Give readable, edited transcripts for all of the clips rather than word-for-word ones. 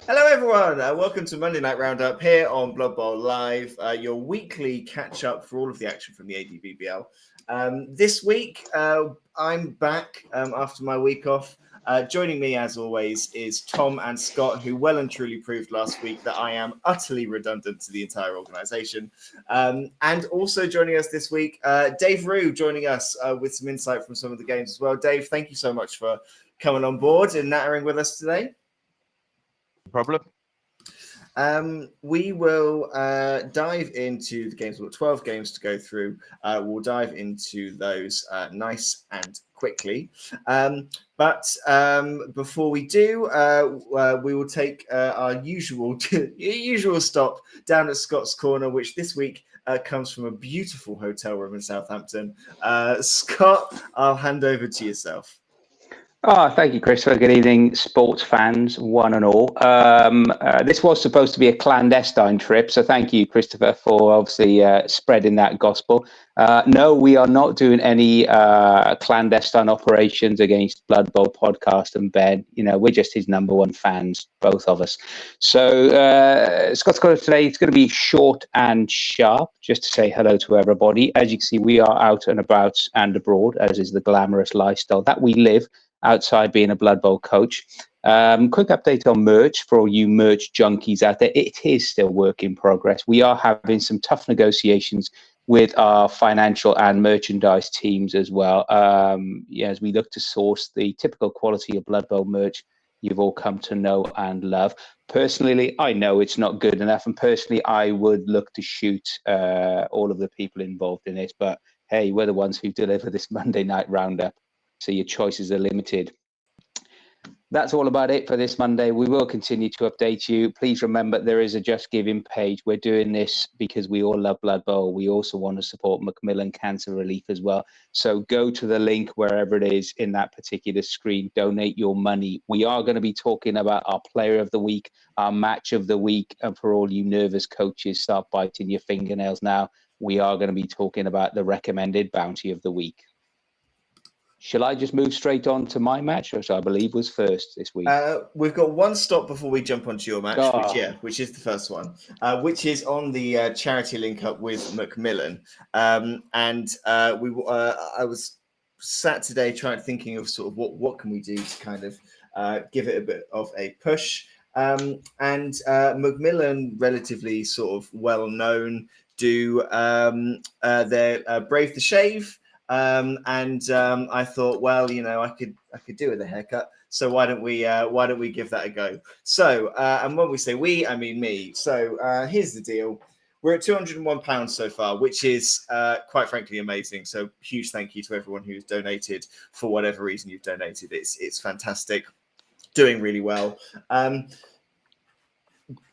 Hello, everyone. Welcome to Monday Night Roundup here on Blood Bowl Live, your weekly catch up for all of the action from the ADBBL. This week, I'm back after my week off. Joining me, as always, is Tom and Scott, who well and truly proved last week that I am utterly redundant to the entire organisation. And also joining us this week, Dave Rue, joining us with some insight from some of the games as well. Dave, thank you so much for coming on board and nattering with us today. Problem. We will dive into the games. We've got 12 games to go through. We'll dive into those nice and quickly. But before we do, we will take our usual stop down at Scott's Corner, which this week comes from a beautiful hotel room in Southampton. Scott, I'll hand over to yourself. Oh, thank you, Christopher. Good evening, sports fans, one and all. This was supposed to be a clandestine trip, so thank you, Christopher, for obviously spreading that gospel. No, we are not doing any clandestine operations against Blood Bowl Podcast and Ben. You know, we're just his number one fans, both of us. So Scott's Corner today, it's going to be short and sharp, just to say hello to everybody. As you can see, we are out and about and abroad, as is the glamorous lifestyle that we live outside being a Blood Bowl coach. Quick update on merch for all you merch junkies out there. It is still work in progress. We are having some tough negotiations with our financial and merchandise teams as well. As we look to source the typical quality of Blood Bowl merch you've all come to know and love. Personally, I know it's not good enough, and personally, I would look to shoot all of the people involved in it. But hey, we're the ones who deliver this Monday Night Roundup, so your choices are limited. That's all about it for this Monday. We will continue to update you. Please remember there is a Just Giving page. We're doing this because we all love Blood Bowl. We also want to support Macmillan Cancer Relief as well. So go to the link wherever it is in that particular screen. Donate your money. We are going to be talking about our player of the week, our match of the week. And for all you nervous coaches, start biting your fingernails now. We are going to be talking about the recommended bounty of the week. Shall I just move straight on to my match, which I believe was first this week? We've got one stop before we jump onto your match, which is the first one, which is on the charity link up with Macmillan. I was sat today thinking of sort of what can we do to kind of give it a bit of a push. Macmillan, relatively sort of well known, do their Brave the Shave. I thought, well, you know, I could do with a haircut. So why don't we give that a go? So, and when we say we, I mean me. So here's the deal. We're at £201 so far, which is quite frankly amazing. So huge thank you to everyone who's donated for whatever reason you've donated. It's fantastic, doing really well.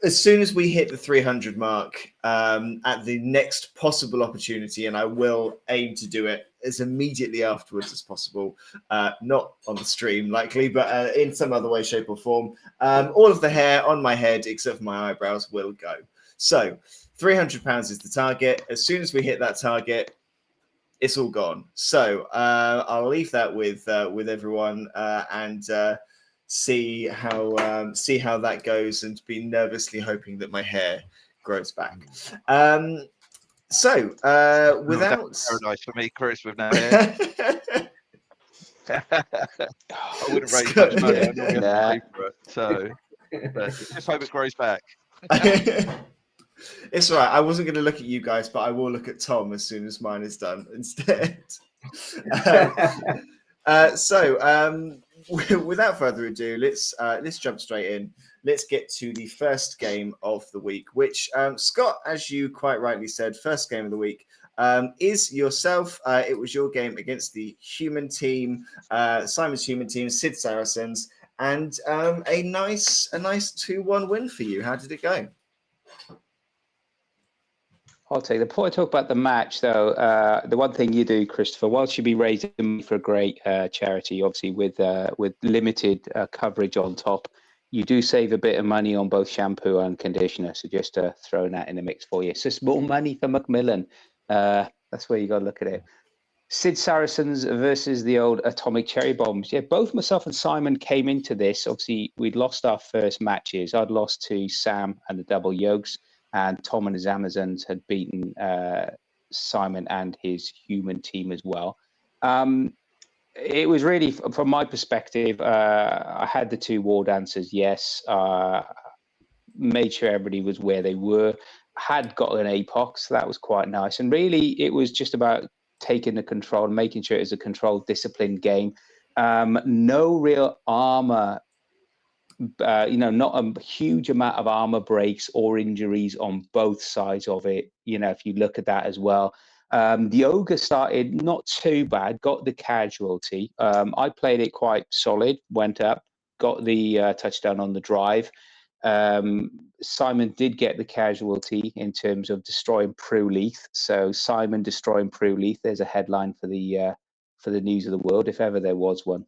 As soon as we hit the 300 mark at the next possible opportunity, and I will aim to do it as immediately afterwards as possible, not on the stream likely, but in some other way, shape or form, all of the hair on my head except for my eyebrows will go. So £300 is the target. As soon as we hit that target, it's all gone. So I'll leave that with everyone and see how that goes, and be nervously hoping that my hair grows back. Without paradise for me, Chris, with no hair. I wouldn't raise much money. I normally have to pay for it. So but just hope it grows back. It's all right. I wasn't going to look at you guys, but I will look at Tom as soon as mine is done instead. Without further ado, let's jump straight in. Let's get to the first game of the week, which Scott, as you quite rightly said, first game of the week is yourself. It was your game against the human team, Simon's human team, Sid Saracens, and a nice 2-1 win for you. How did it go? I'll tell you, before I talk about the match, though, the one thing you do, Christopher, whilst you be raising money for a great charity, obviously with limited coverage on top, you do save a bit of money on both shampoo and conditioner. So just throwing that in the mix for you. So small money for Macmillan. That's where you got to look at it. Sid Saracens versus the old Atomic Cherry Bombs. Yeah, both myself and Simon came into this. Obviously, we'd lost our first matches. I'd lost to Sam and the Double Yokes, and Tom and his Amazons had beaten Simon and his human team as well. It was really, from my perspective, I had the two war dancers, yes. Made sure everybody was where they were. Had got an APOC, so that was quite nice. And really, it was just about taking the control, making sure it was a controlled, disciplined game. No real armor, not a huge amount of armor breaks or injuries on both sides of it. If you look at that as well. The Ogre started not too bad, got the casualty. I played it quite solid, went up, got the touchdown on the drive. Simon did get the casualty in terms of destroying Prue Leith. So Simon destroying Prue Leith. There's a headline for the news of the world, if ever there was one.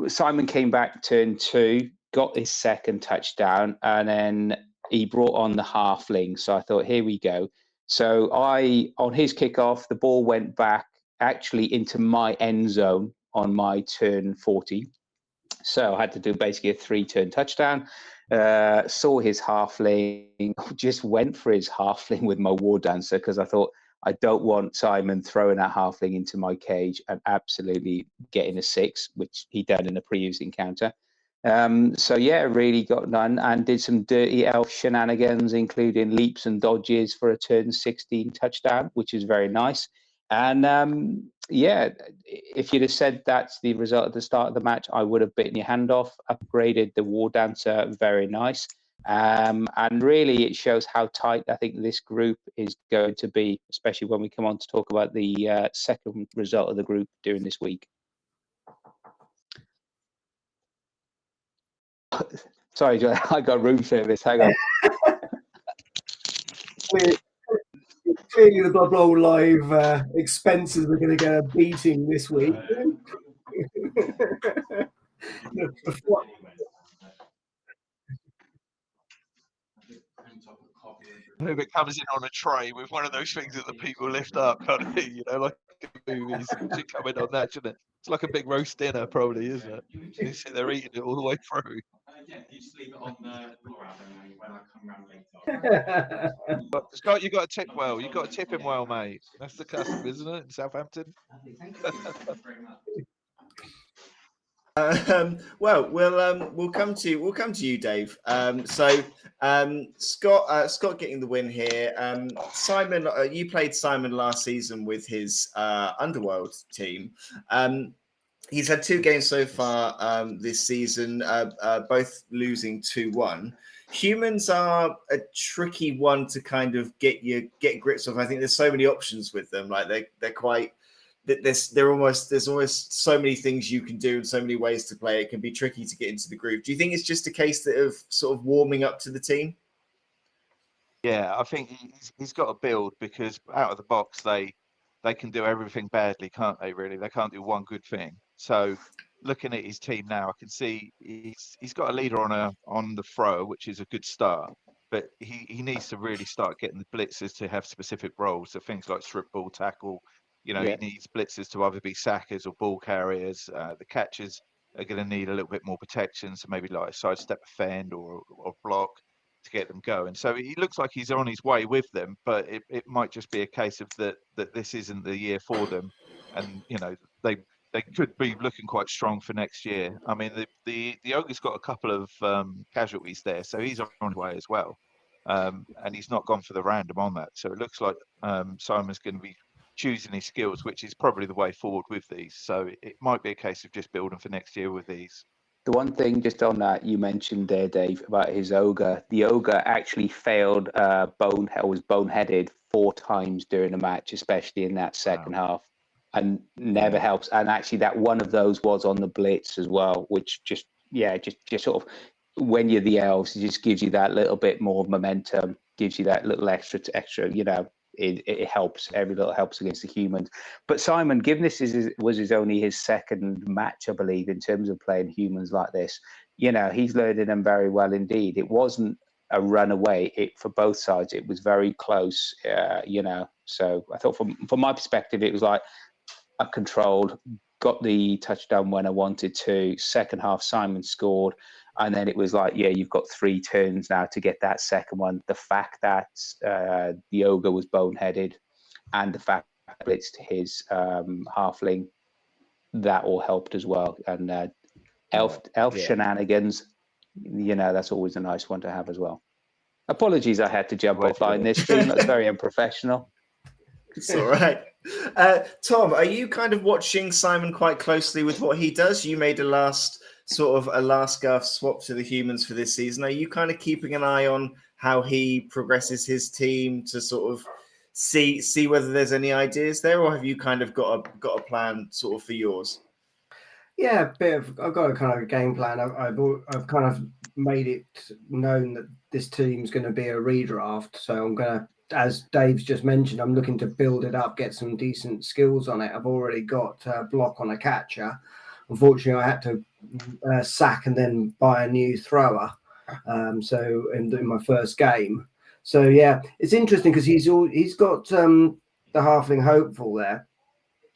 Simon came back turn 2, got his second touchdown, and then he brought on the halfling. So I thought, here we go. So on his kickoff, the ball went back actually into my end zone on my turn 40. So I had to do basically a 3-turn touchdown. Saw his halfling, just went for his halfling with my war dancer because I thought, I don't want Simon throwing that halfling into my cage and absolutely getting a 6, which he done in a previous encounter. So yeah, really got done and did some dirty elf shenanigans, including leaps and dodges for a turn 16 touchdown, which is very nice. And yeah, if you'd have said that's the result at the start of the match, I would have bitten your hand off. Upgraded the war dancer, very nice. And really, it shows how tight I think this group is going to be, especially when we come on to talk about the second result of the group during this week. Sorry, John, I got room service. Hang on. Clearly, the Blood Bowl Live expenses are going to get a beating this week. If it comes in on a tray with one of those things that the people lift up, kind of, like movies, it should come in on that, shouldn't it? It's like a big roast dinner, probably, isn't it? You sit there eating it all the way through. But Scott, you got to tip well. You got to tip him well, mate. That's the custom, isn't it, in Southampton? Well, we'll come to you, Dave. Scott getting the win here. Simon, you played Simon last season with his Underworld team. He's had 2 games so far this season, both losing 2-1. Humans are a tricky one to kind of get grips of. I think there's so many options with them. Like they're quite. There's almost so many things you can do and so many ways to play. It can be tricky to get into the group. Do you think it's just a case of sort of warming up to the team? Yeah, I think he's got to build, because out of the box they can do everything badly, can't they? Really, they can't do one good thing. So looking at his team now, I can see he's got a leader on the throw, which is a good start. But he needs to really start getting the blitzers to have specific roles. So things like strip ball, tackle. He needs blitzers to either be sackers or ball carriers. The catchers are going to need a little bit more protection, so maybe like a sidestep, defend, or block to get them going. So he looks like he's on his way with them, but it might just be a case of that this isn't the year for them, and they could be looking quite strong for next year. I mean, the Ogre's got a couple of casualties there, so he's on his way as well, and he's not gone for the random on that. So it looks like Simon's going to be choosing his skills, which is probably the way forward with these. So it might be a case of just building for next year with these. The one thing just on that you mentioned there, Dave, about his Ogre, the Ogre actually failed, was boneheaded 4 times during the match, especially in that second half, and never helps. And actually, that one of those was on the blitz as well, which just sort of, when you're the elves, it just gives you that little bit more momentum, gives you that little extra. It helps. Every little helps against the humans. But Simon, given this was only his second match, I believe, in terms of playing humans like this, he's learning them very well indeed. It wasn't a run away. For both sides, it was very close, So I thought from my perspective, it was like I controlled, got the touchdown when I wanted to. Second half, Simon scored. And then it was like, yeah, you've got 3 turns now to get that second one. The fact that the ogre was boneheaded and the fact that I blitzed his halfling, that all helped as well. And elf shenanigans, that's always a nice one to have as well. Apologies, I had to jump offline this stream. That's very unprofessional. It's all right. Tom, are you kind of watching Simon quite closely with what he does? You made a last gasp swap to the humans for this season. Are you kind of keeping an eye on how he progresses his team to sort of see whether there's any ideas there, or have you kind of got a plan sort of for yours? Yeah, I've got a kind of game plan. I've kind of made it known that this team's going to be a redraft. So I'm going to, as Dave's just mentioned, I'm looking to build it up, get some decent skills on it. I've already got a block on a catcher. Unfortunately, I had to sack and then buy a new thrower. So in my first game. So yeah, it's interesting because he's got the halfling hopeful there,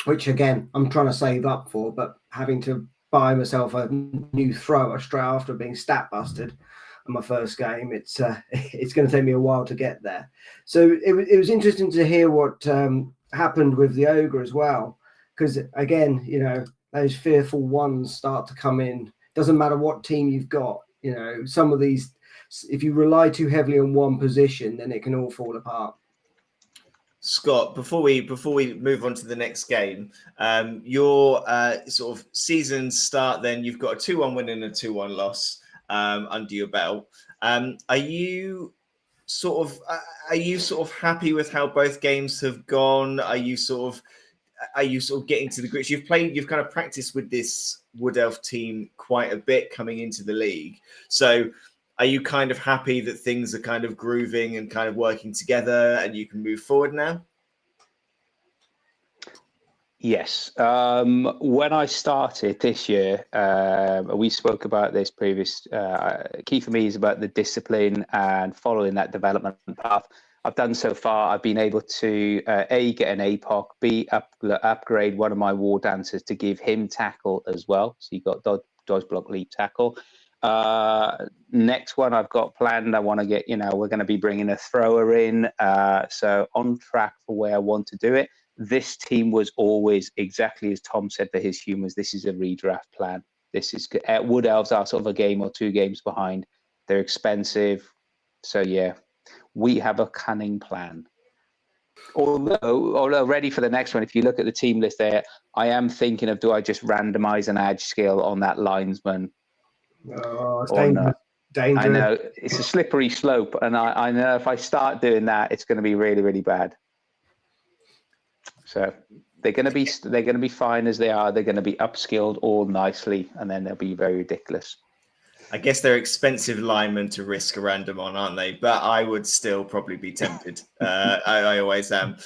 which again I'm trying to save up for, but having to buy myself a new thrower straight after being stat busted in my first game, it's going to take me a while to get there. So it was interesting to hear what happened with the ogre as well, because again, those fearful ones start to come in. Doesn't matter what team you've got, some of these, if you rely too heavily on one position, then it can all fall apart. Scott, before we move on to the next game, your sort of season start, then you've got a 2-1 win and a 2-1 loss under your belt. Are you sort of happy with how both games have gone? Are you sort of getting to the grips? You've kind of practiced with this Wood Elf team quite a bit coming into the league. So are you kind of happy that things are kind of grooving and kind of working together and you can move forward now? Yes. When I started this year, we spoke about this previous. Key for me is about the discipline and following that development path. I've done so far. I've been able to A, get an APOC, B, upgrade one of my war dancers to give him tackle as well. So you got dodge, block, leap, tackle. Next one I've got planned, I want to get, we're going to be bringing a thrower in. So on track for where I want to do it. This team was always exactly as Tom said for his humans. This is a redraft plan. This is Wood Elves are sort of a game or 2 games behind. They're expensive. So yeah, we have a cunning plan. Although ready for the next one, if you look at the team list there, I am thinking of, do I just randomize an edge skill on that linesman? Oh, it's dangerous. Dangerous. I know it's a slippery slope, and I know if I start doing that, it's going to be really, really bad. So they're going to be fine as they are. They're going to be upskilled all nicely, and then they'll be very ridiculous. I guess they're expensive linemen to risk a random on, aren't they? But I would still probably be tempted. I always am.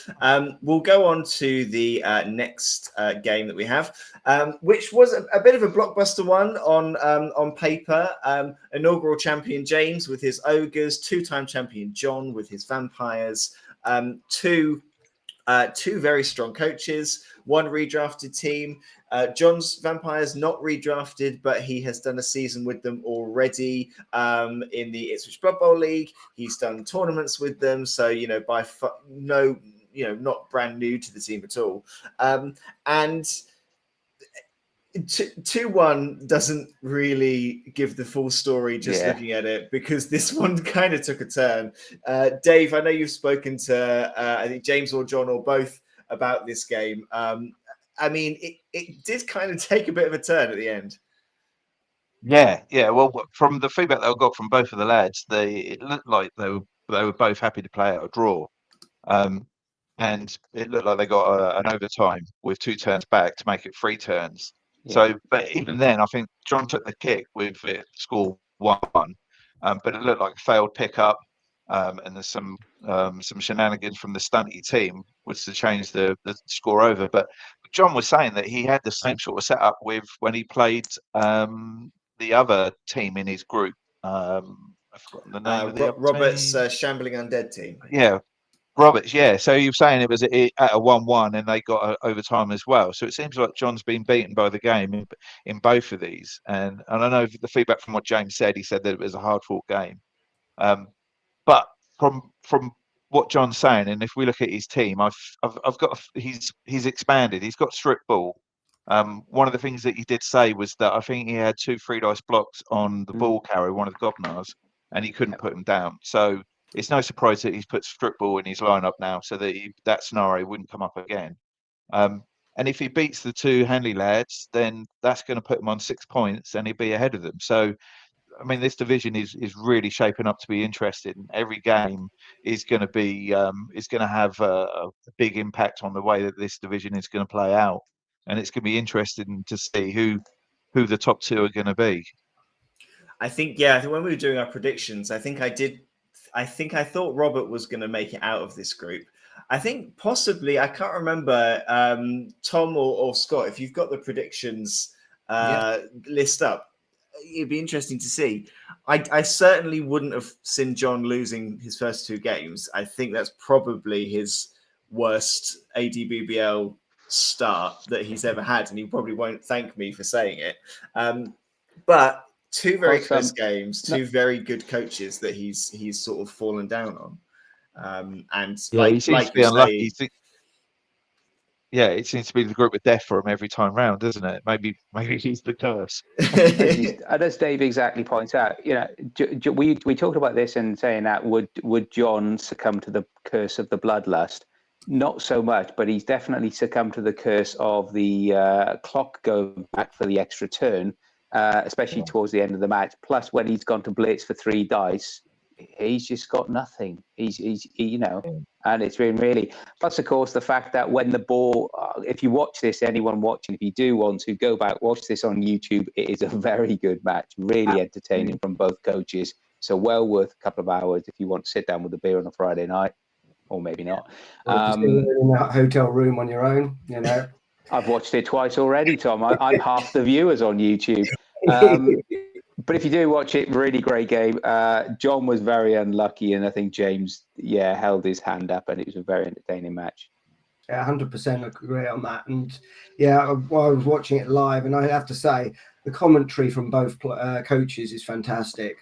We'll go on to the next game that we have, which was a bit of a blockbuster one on paper. Inaugural champion James with his ogres, 2-time champion John with his vampires, two very strong coaches, one redrafted team. John's Vampires not redrafted, but he has done a season with them already in the Ipswich Blood Bowl League. He's done tournaments with them, so not brand new to the team at all. And 2-1 doesn't really give the full story just looking at it, because this one kind of took a turn. Dave, I know you've spoken to I think James or John or both about this game. I mean, it did kind of take a bit of a turn at the end. Yeah. Well, from the feedback that I got from both of the lads, it looked like they were both happy to play out a draw, and it looked like they got an overtime with 2 turns back to make it 3 turns. Yeah. So, but even then, I think John took the kick with it score 1, but it looked like a failed pickup, and there's some shenanigans from the stunty team, which to change the score over. But John was saying that he had the same sort of setup with when he played the other team in his group I've forgotten the name of the other Robert's team. Shambling Undead team. Yeah, Roberts. Yeah. So you're saying it was at a 1-1 and they got overtime as well. So it seems like John's been beaten by the game in both of these. And I know the feedback from what James said. He said that it was a hard fought game. But from what John's saying, and if we look at his team, I've got he's expanded. He's got strip ball. One of the things that he did say was that I think he had 2 free dice blocks on the ball carrier, one of the Gobnars, and he couldn't put him down. So it's no surprise that he's put strip ball in his lineup now, so that that scenario wouldn't come up again. And if he beats the 2 Hanley lads, then that's going to put him on 6 points, and he'd be ahead of them. So I mean, this division is really shaping up to be interesting. Every game is going to be is going to have a big impact on the way that this division is going to play out, and it's going to be interesting to see who the top 2 are going to be. I think when we were doing our predictions, I think I thought Robert was going to make it out of this group. I think possibly, I can't remember, Tom or Scott, if you've got the predictions list up, it'd be interesting to see. I certainly wouldn't have seen John losing his first 2 games. I think that's probably his worst ADBBL start that he's ever had, and he probably won't thank me for saying it. But 2 very close games, 2 very good coaches that he's sort of fallen down on. And he seems to be unlucky. It seems to be the group of death for him every time round, doesn't it? Maybe he's the curse. As Dave exactly points out, we talked about this and saying that would John succumb to the curse of the bloodlust? Not so much, but he's definitely succumbed to the curse of the clock going back for the extra turn, especially towards the end of the match. Plus, when he's gone to blitz for 3 dice, he's just got nothing. He's and it's been really. Plus, of course, the fact that when the ball, if you watch this, anyone watching, if you do want to go back, watch this on YouTube. It is a very good match, really entertaining from both coaches. So well worth a couple of hours if you want to sit down with a beer on a Friday night, or maybe not. Or just in that hotel room on your own, I've watched it twice already, Tom. I'm half the viewers on YouTube. But if you do watch it, really great game. John was very unlucky, and I think James, held his hand up, and it was a very entertaining match. Yeah, 100% agree on that. And I was watching it live, and I have to say, the commentary from both coaches is fantastic.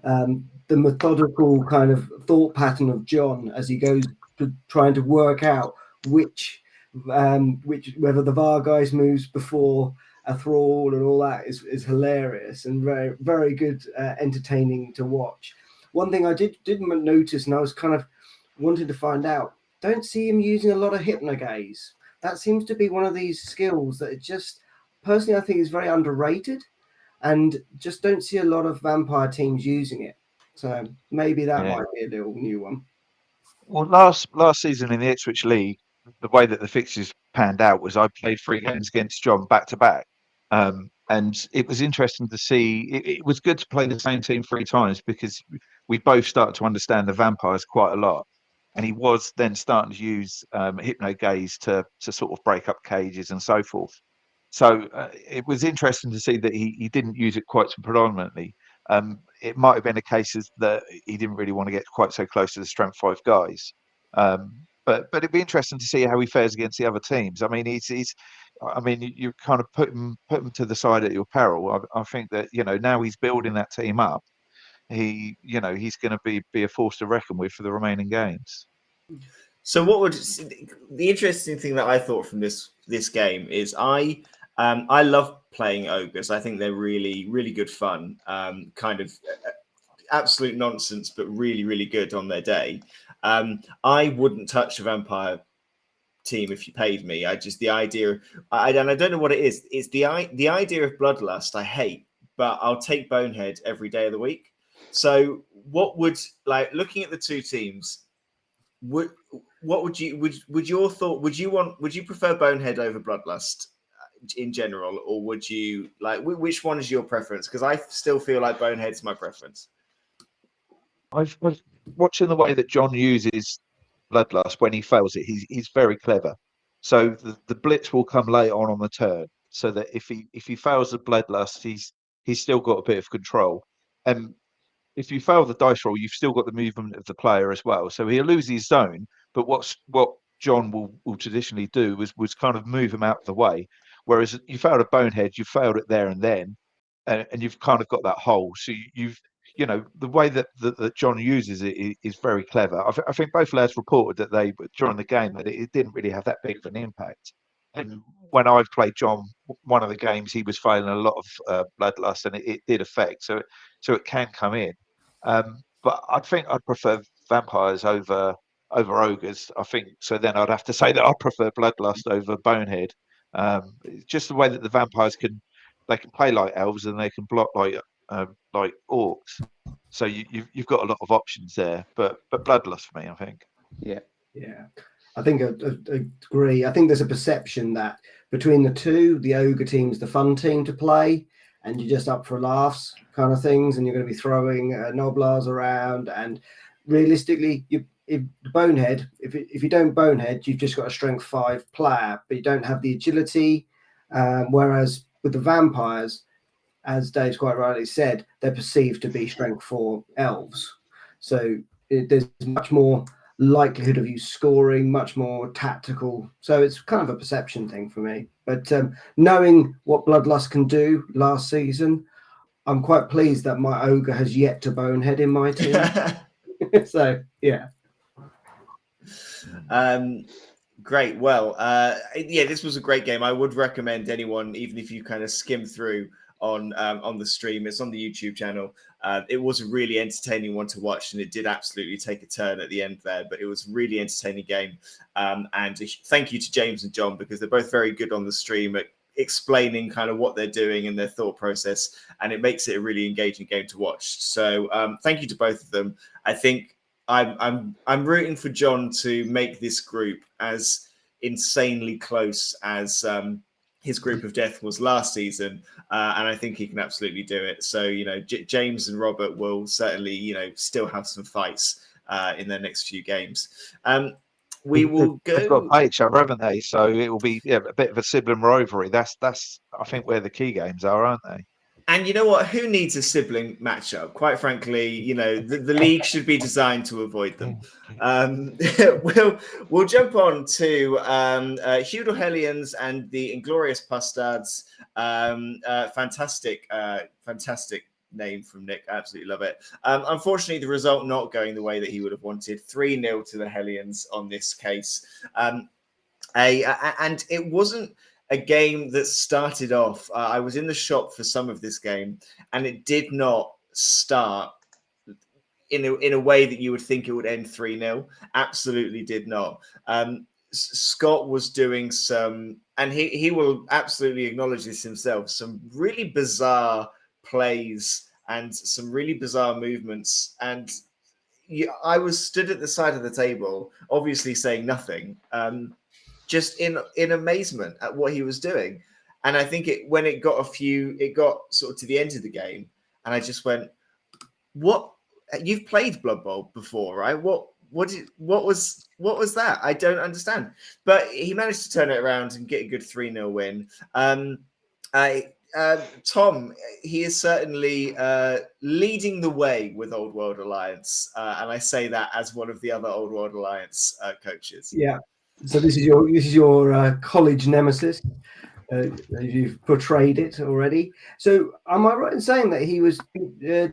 The methodical kind of thought pattern of John as he goes to trying to work out which whether the VAR guys moves before a thrall and all that is hilarious and very, very good, entertaining to watch. One thing I didn't notice, and I was kind of wanting to find out, don't see him using a lot of hypnogaze. That seems to be one of these skills that it just, personally, I think is very underrated, and just don't see a lot of vampire teams using it. So maybe that might be a little new one. Well, last season in the Ipswich League, the way that the fixtures panned out was I played 3 games against John back to back. And it was interesting to see. It was good to play the same team 3 times because we both started to understand the vampires quite a lot. And he was then starting to use hypnogaze to sort of break up cages and so forth. So it was interesting to see that he didn't use it quite so predominantly. It might have been a case that he didn't really want to get quite so close to the strength 5 guys. But it'd be interesting to see how he fares against the other teams. I mean, you kind of put him to the side at your peril. I think that now he's building that team up. He's going to be a force to reckon with for the remaining games. So, the interesting thing that I thought from this game is I love playing ogres. I think they're really, really good fun. Kind of absolute nonsense, but really, really good on their day. I wouldn't touch a vampire team if you paid me. The idea, and I don't know what it is. It's the idea of bloodlust I hate, but I'll take Bonehead every day of the week. So, what would looking at the 2 teams? Would you prefer Bonehead over Bloodlust in general, or would you which one is your preference? Because I still feel like Bonehead's my preference. I've watching the way that John uses Bloodlust when he fails it. He's very clever. So the blitz will come late on the turn, so that if he fails the Bloodlust, he's still got a bit of control. if you fail the dice roll, you've still got the movement of the player as well. So he'll lose his zone, but what John will traditionally do was kind of move him out of the way. Whereas you failed a bonehead, you failed it there and then, and you've kind of got that hole. So you know, the way that John uses it is very clever. I think both lads reported that they during the game that it didn't really have that big of an impact. And when I've played John, one of the games he was failing a lot of bloodlust, and it did affect. So it can come in. But I think I'd prefer vampires over ogres. I think so. Then I'd have to say that I prefer bloodlust over bonehead. Just the way that the vampires can play like elves and they can block like orcs. So you've got a lot of options there. But bloodlust for me, I think. Yeah. Yeah, I think I agree. I think there's a perception that between the two, the ogre team's the fun team to play, and you're just up for laughs kind of things, and you're going to be throwing noblars around. And realistically, if bonehead, if you don't bonehead, you've just got a strength 5 player, but you don't have the agility. Whereas with the vampires, as Dave's quite rightly said, they're perceived to be strength 4 elves. So there's much more likelihood of you scoring, much more tactical. So it's kind of a perception thing for me. But knowing what Bloodlust can do last season, I'm quite pleased that my ogre has yet to bonehead in my team. So yeah. Great. Well, yeah, this was a great game. I would recommend anyone, even if you kind of skim through on the stream, it's on the YouTube channel. It was a really entertaining one to watch, and it did absolutely take a turn at the end there, but it was a really entertaining game. And thank you to James and John, because they're both very good on the stream at explaining kind of what they're doing and their thought process, and it makes it a really engaging game to watch. So thank you to both of them. I think I'm rooting for John to make this group as insanely close as his group of death was last season, and I think he can absolutely do it. So James and Robert will certainly still have some fights in their next few games. We will go. They've got to play each other, haven't they? So it will be a bit of a sibling rivalry. That's I think where the key games are, aren't they? And you know what? Who needs a sibling matchup? Quite frankly, the league should be designed to avoid them. We'll jump on to Hudel Hellions and the Inglorious Pustards. Fantastic name from Nick. I absolutely love it. Unfortunately, the result not going the way that he would have wanted. 3-0 to the Hellions on this case. And it wasn't a game that started off. I was in the shop for some of this game, and it did not start in a way that you would think it would end 3-0. Absolutely did not. Scott was doing some, and he will absolutely acknowledge this himself, some really bizarre plays and some really bizarre movements. And I was stood at the side of the table, obviously saying nothing, just in amazement at what he was doing. And I think when it got sort of to the end of the game, and I just went, "What? You've played Blood Bowl before, right? What was that? I don't understand." But he managed to turn it around and get a good 3-0 win. Tom, he is certainly leading the way with Old World Alliance, and I say that as one of the other Old World Alliance coaches. Yeah. So this is your college nemesis. You've portrayed it already. So am I right in saying that he was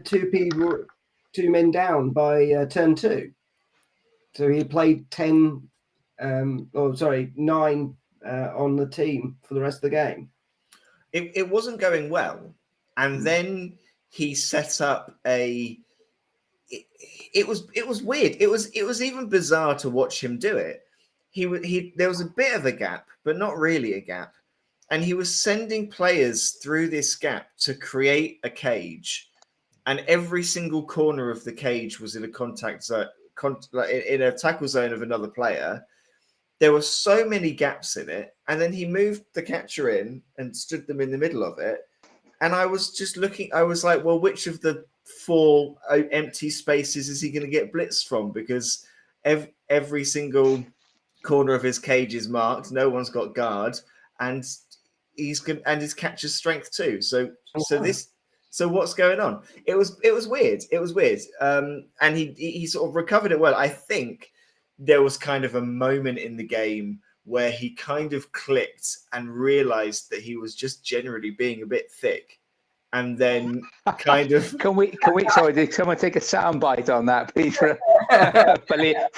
two men down by turn 2? So he played 9 on the team for the rest of the game. It wasn't going well, and then he set up a. It was weird. It was even bizarre to watch him do it. There was a bit of a gap, but not really a gap, and he was sending players through this gap to create a cage, and every single corner of the cage was in a contact zone, in a tackle zone of another player. There were so many gaps in it, and then he moved the catcher in and stood them in the middle of it. And I was just looking. I was like, well, which of the 4 empty spaces is he going to get blitzed from? Because every single corner of his cage is marked. No one's got guard, and he's good, and his catcher's strength too. So this So what's going on? It was weird. It was weird. And he sort of recovered it well. I think there was kind of a moment in the game where he kind of clicked and realized that he was just generally being a bit thick, and then kind of Can we? Sorry, did someone take a sound bite on that, please, for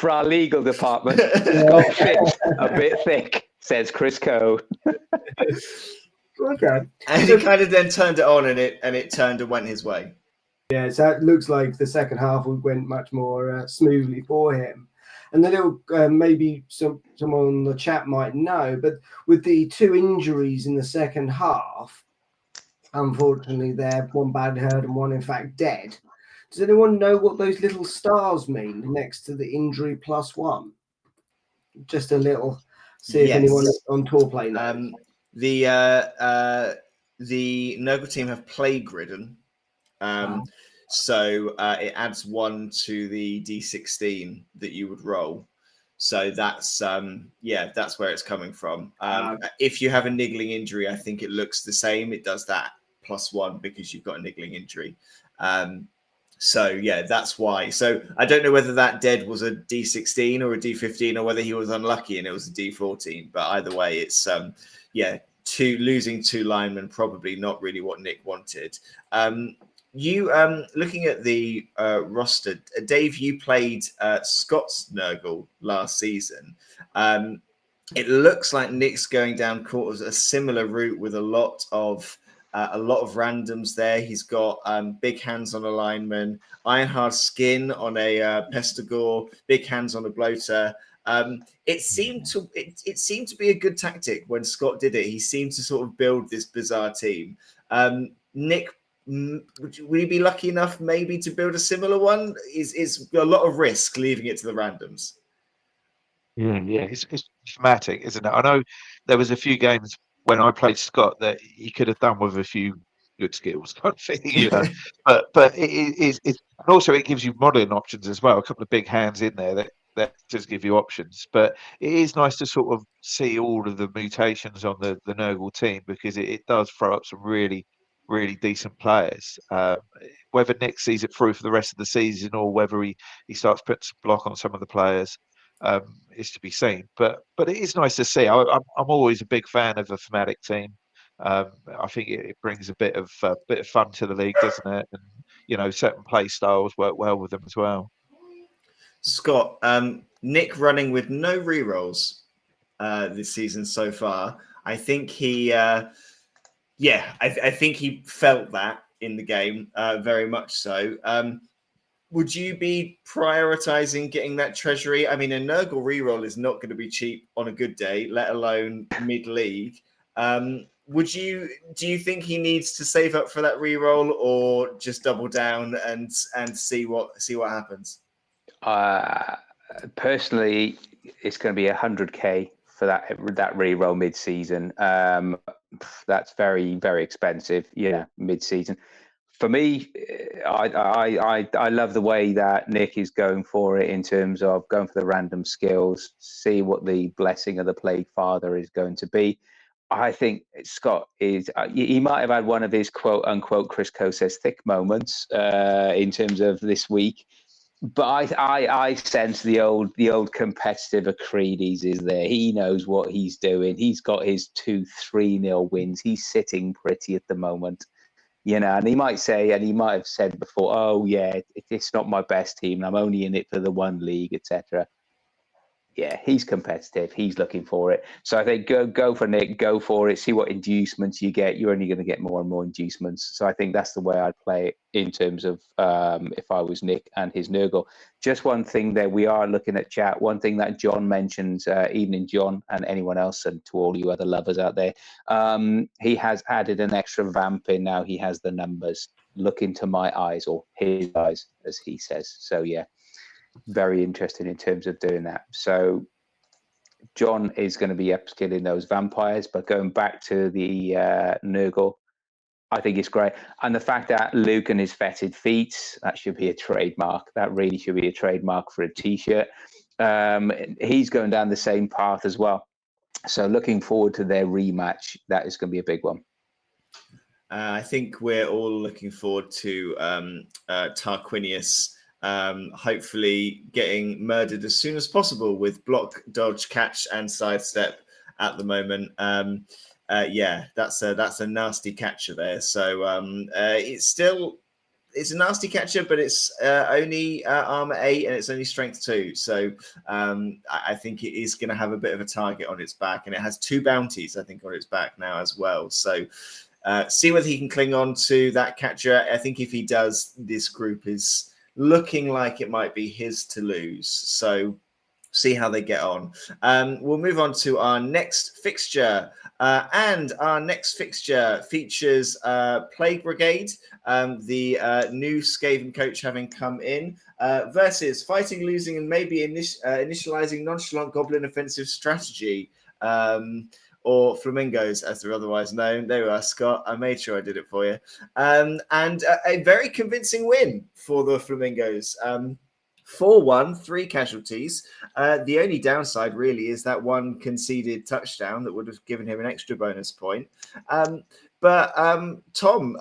our legal department? Scott Phipps, a bit thick, says Chris Coe. Okay. and he kind of then turned it on, and it turned and went his way. Yeah, so it looks like the second half went much more smoothly for him. And the little, maybe someone on the chat might know, but with the 2 injuries in the second half, unfortunately, they're one bad hurt and one, in fact, dead. Does anyone know what those little stars mean next to the injury +1? Just a little, see if anyone on tour play knows. The Nurgle team have plague ridden. So it adds 1 to the D16 that you would roll. So that's that's where it's coming from. If you have a niggling injury, I think it looks the same. It does that +1 because you've got a niggling injury. So yeah, that's why. So I don't know whether that dead was a D16 or a D15, or whether he was unlucky and it was a D14. But either way, it's losing 2 linemen, probably not really what Nick wanted. You looking at the roster, Dave, you played Scott's Nurgle last season. It looks like Nick's going down a similar route with a lot of randoms there. He's got big hands on a lineman, Ironhard skin on a Pestigore, big hands on a bloater. It seemed to be a good tactic when Scott did it. He seemed to sort of build this bizarre team. Nick, would you be lucky enough maybe to build a similar one? Is a lot of risk leaving it to the randoms. Yeah, it's dramatic, isn't it? I know there was a few games when I played Scott that he could have done with a few good skills, kind of thing, you know. but it's and also it gives you modelling options as well. A couple of big hands in there that does give you options. But it is nice to sort of see all of the mutations on the Nurgle team, because it does throw up some really decent players. Whether Nick sees it through for the rest of the season, or whether he starts putting some block on some of the players, is to be seen. But it is nice to see. I'm always a big fan of a thematic team. I think it brings a bit of fun to the league, doesn't it? And you know, certain play styles work well with them as well. Scott, Nick running with no rerolls this season so far. I think he, I think he felt that in the game, very much so. Would you be prioritizing getting that treasury? I mean, a Nurgle reroll is not going to be cheap on a good day, let alone mid-league. Do you think he needs to save up for that reroll, or just double down and see what happens? Personally, it's going to be 100K for that reroll mid-season. That's very, very expensive. Yeah, mid-season. For me, I love the way that Nick is going for it in terms of going for the random skills, see what the blessing of the Plague Father is going to be. I think Scott is, he might have had one of his quote unquote, Chris Coe says, thick moments in terms of this week. But I sense the old competitive Acredes is there. He knows what he's doing. He's got his 2-3-0 wins. He's sitting pretty at the moment. You know, and he might say, and he might have said before, oh yeah, it's not my best team. I'm only in it for the one league, etc. Yeah, he's competitive. He's looking for it. So I think go for Nick, go for it. See what inducements you get. You're only going to get more and more inducements. So I think that's the way I'd play it in terms of if I was Nick and his Nurgle. Just one thing there, we are looking at chat. One thing that John mentions, evening John, and anyone else, and to all you other lovers out there, he has added an extra vamp in now. He has the numbers. Look into my eyes, or his eyes, as he says. So yeah. Very interested in terms of doing that. So John is going to be upskilling those vampires, but going back to the Nurgle, I think it's great. And the fact that Luke and his fetid feet, that should be a trademark. That really should be a trademark for a t-shirt. He's going down the same path as well. So looking forward to their rematch. That is going to be a big one. I think we're all looking forward to Tarquinius hopefully getting murdered as soon as possible with block, dodge, catch, and sidestep at the moment. Yeah, that's a nasty catcher there. So it's a nasty catcher, but it's only armor 8 and it's only strength 2. So I think it is going to have a bit of a target on its back, and it has 2 bounties, I think, on its back now as well. So see whether he can cling on to that catcher. I think if he does, this group is looking like it might be his to lose. So see how they get on. We'll move on to our next fixture. And our next fixture features Plague Brigade, the new Skaven coach having come in, versus Fighting, Losing, and maybe initializing Nonchalant Goblin Offensive Strategy. Or Flamingos, as they're otherwise known. There we are, Scott. I made sure I did it for you. And a very convincing win for the Flamingos. 4-1, 3 casualties. The only downside really is that one conceded touchdown that would have given him an extra bonus point. But Tom,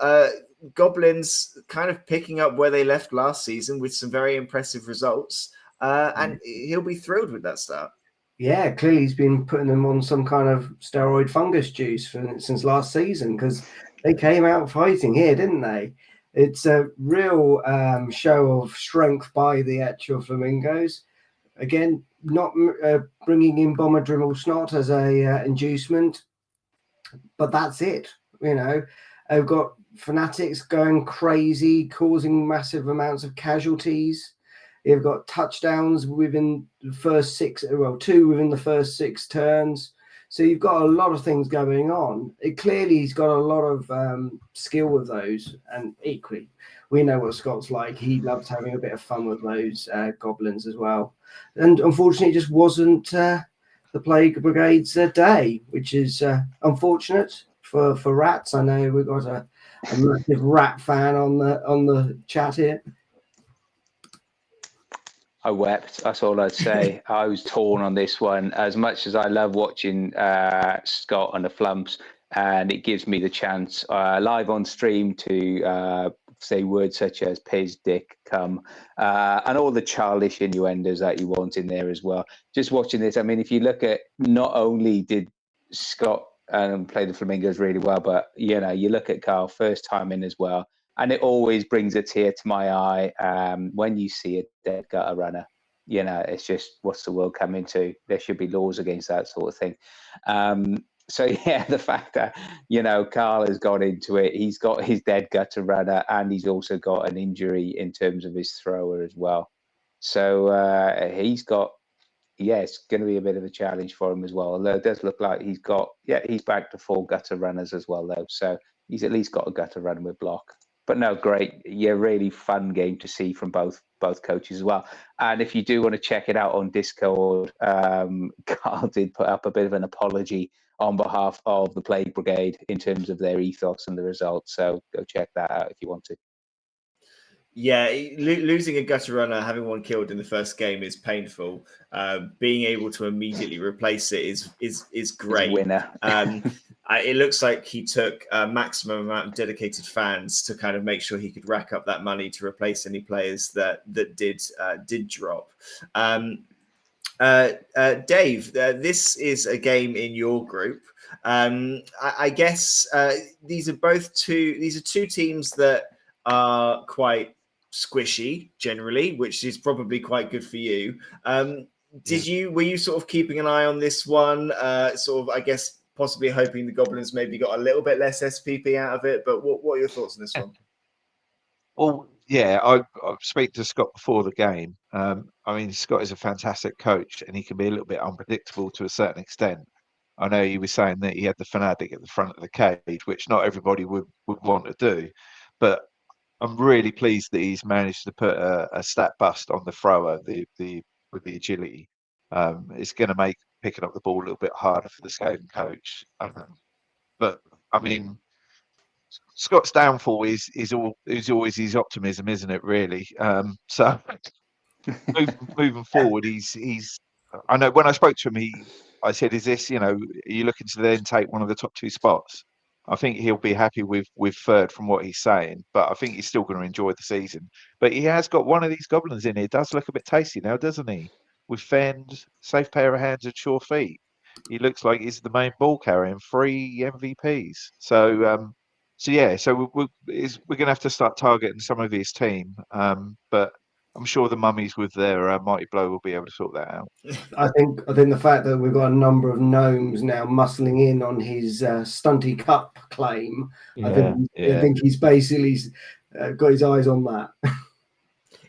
Goblins kind of picking up where they left last season with some very impressive results. And he'll be thrilled with that start. Yeah, clearly he's been putting them on some kind of steroid fungus juice since last season, because they came out fighting here, didn't they? It's a real show of strength by the actual Flamingos. Again, not bringing in Bomber Dribble Snot as a inducement, but that's it. You know, they've got Fanatics going crazy, causing massive amounts of casualties. You've got touchdowns within the first 6, well, 2 within the first 6 turns. So you've got a lot of things going on. Clearly, he's got a lot of skill with those. And equally, we know what Scott's like. He loves having a bit of fun with those goblins as well. And unfortunately, it just wasn't the Plague Brigade's day, which is unfortunate for rats. I know we've got a massive rat fan on the chat here. I wept. That's all I'd say. I was torn on this one. As much as I love watching Scott and the Flumps, and it gives me the chance live on stream to say words such as "piz," "dick," "cum," and all the childish innuendos that you want in there as well. Just watching this, I mean, if you look at, not only did Scott play the Flamingos really well, but you know, you look at Carl, first time in as well. And it always brings a tear to my eye when you see a dead gutter runner. You know, it's just, what's the world coming to? There should be laws against that sort of thing. So, yeah, the fact that, you know, Carl has got into it, he's got his dead gutter runner, and he's also got an injury in terms of his thrower as well. So he's got, yeah, it's going to be a bit of a challenge for him as well. Although it does look like he's back to 4 gutter runners as well, though. So he's at least got a gutter runner with block. But no, great. Yeah, really fun game to see from both coaches as well. And if you do want to check it out on Discord, Carl did put up a bit of an apology on behalf of the Plague Brigade in terms of their ethos and the results. So go check that out if you want to. Yeah, losing a gutter runner, having one killed in the first game is painful. Being able to immediately replace it is great. Winner. It looks like he took a maximum amount of dedicated fans to kind of make sure he could rack up that money to replace any players that did drop. Dave, this is a game in your group. I guess these are two teams that are quite squishy generally, which is probably quite good for you. Were you sort of keeping an eye on this one? Sort of, I guess, possibly hoping the Goblins maybe got a little bit less SPP out of it. But what are your thoughts on this one? Well, yeah, I speak to Scott before the game. I mean, Scott is a fantastic coach, and he can be a little bit unpredictable to a certain extent. I know he was saying that he had the fanatic at the front of the cage, which not everybody would want to do. But I'm really pleased that he's managed to put a stat bust on the thrower, with the agility. It's going to make picking up the ball a little bit harder for the Skaven coach. But I mean, Scott's downfall is always his optimism, isn't it? Really. So moving forward, he's. I know when I spoke to him, I said, "Is this, are you looking to then take one of the top 2 spots?" I think he'll be happy with third from what he's saying, but I think he's still going to enjoy the season. But he has got one of these goblins in here. Does look a bit tasty now, doesn't he? With fend, safe pair of hands and sure feet. He looks like he's the main ball carrier and 3 MVPs. So yeah, so we're going to have to start targeting some of his team. But I'm sure the mummies with their mighty blow will be able to sort that out. I think the fact that we've got a number of gnomes now muscling in on his Stunty Cup claim, I think he's basically got his eyes on that.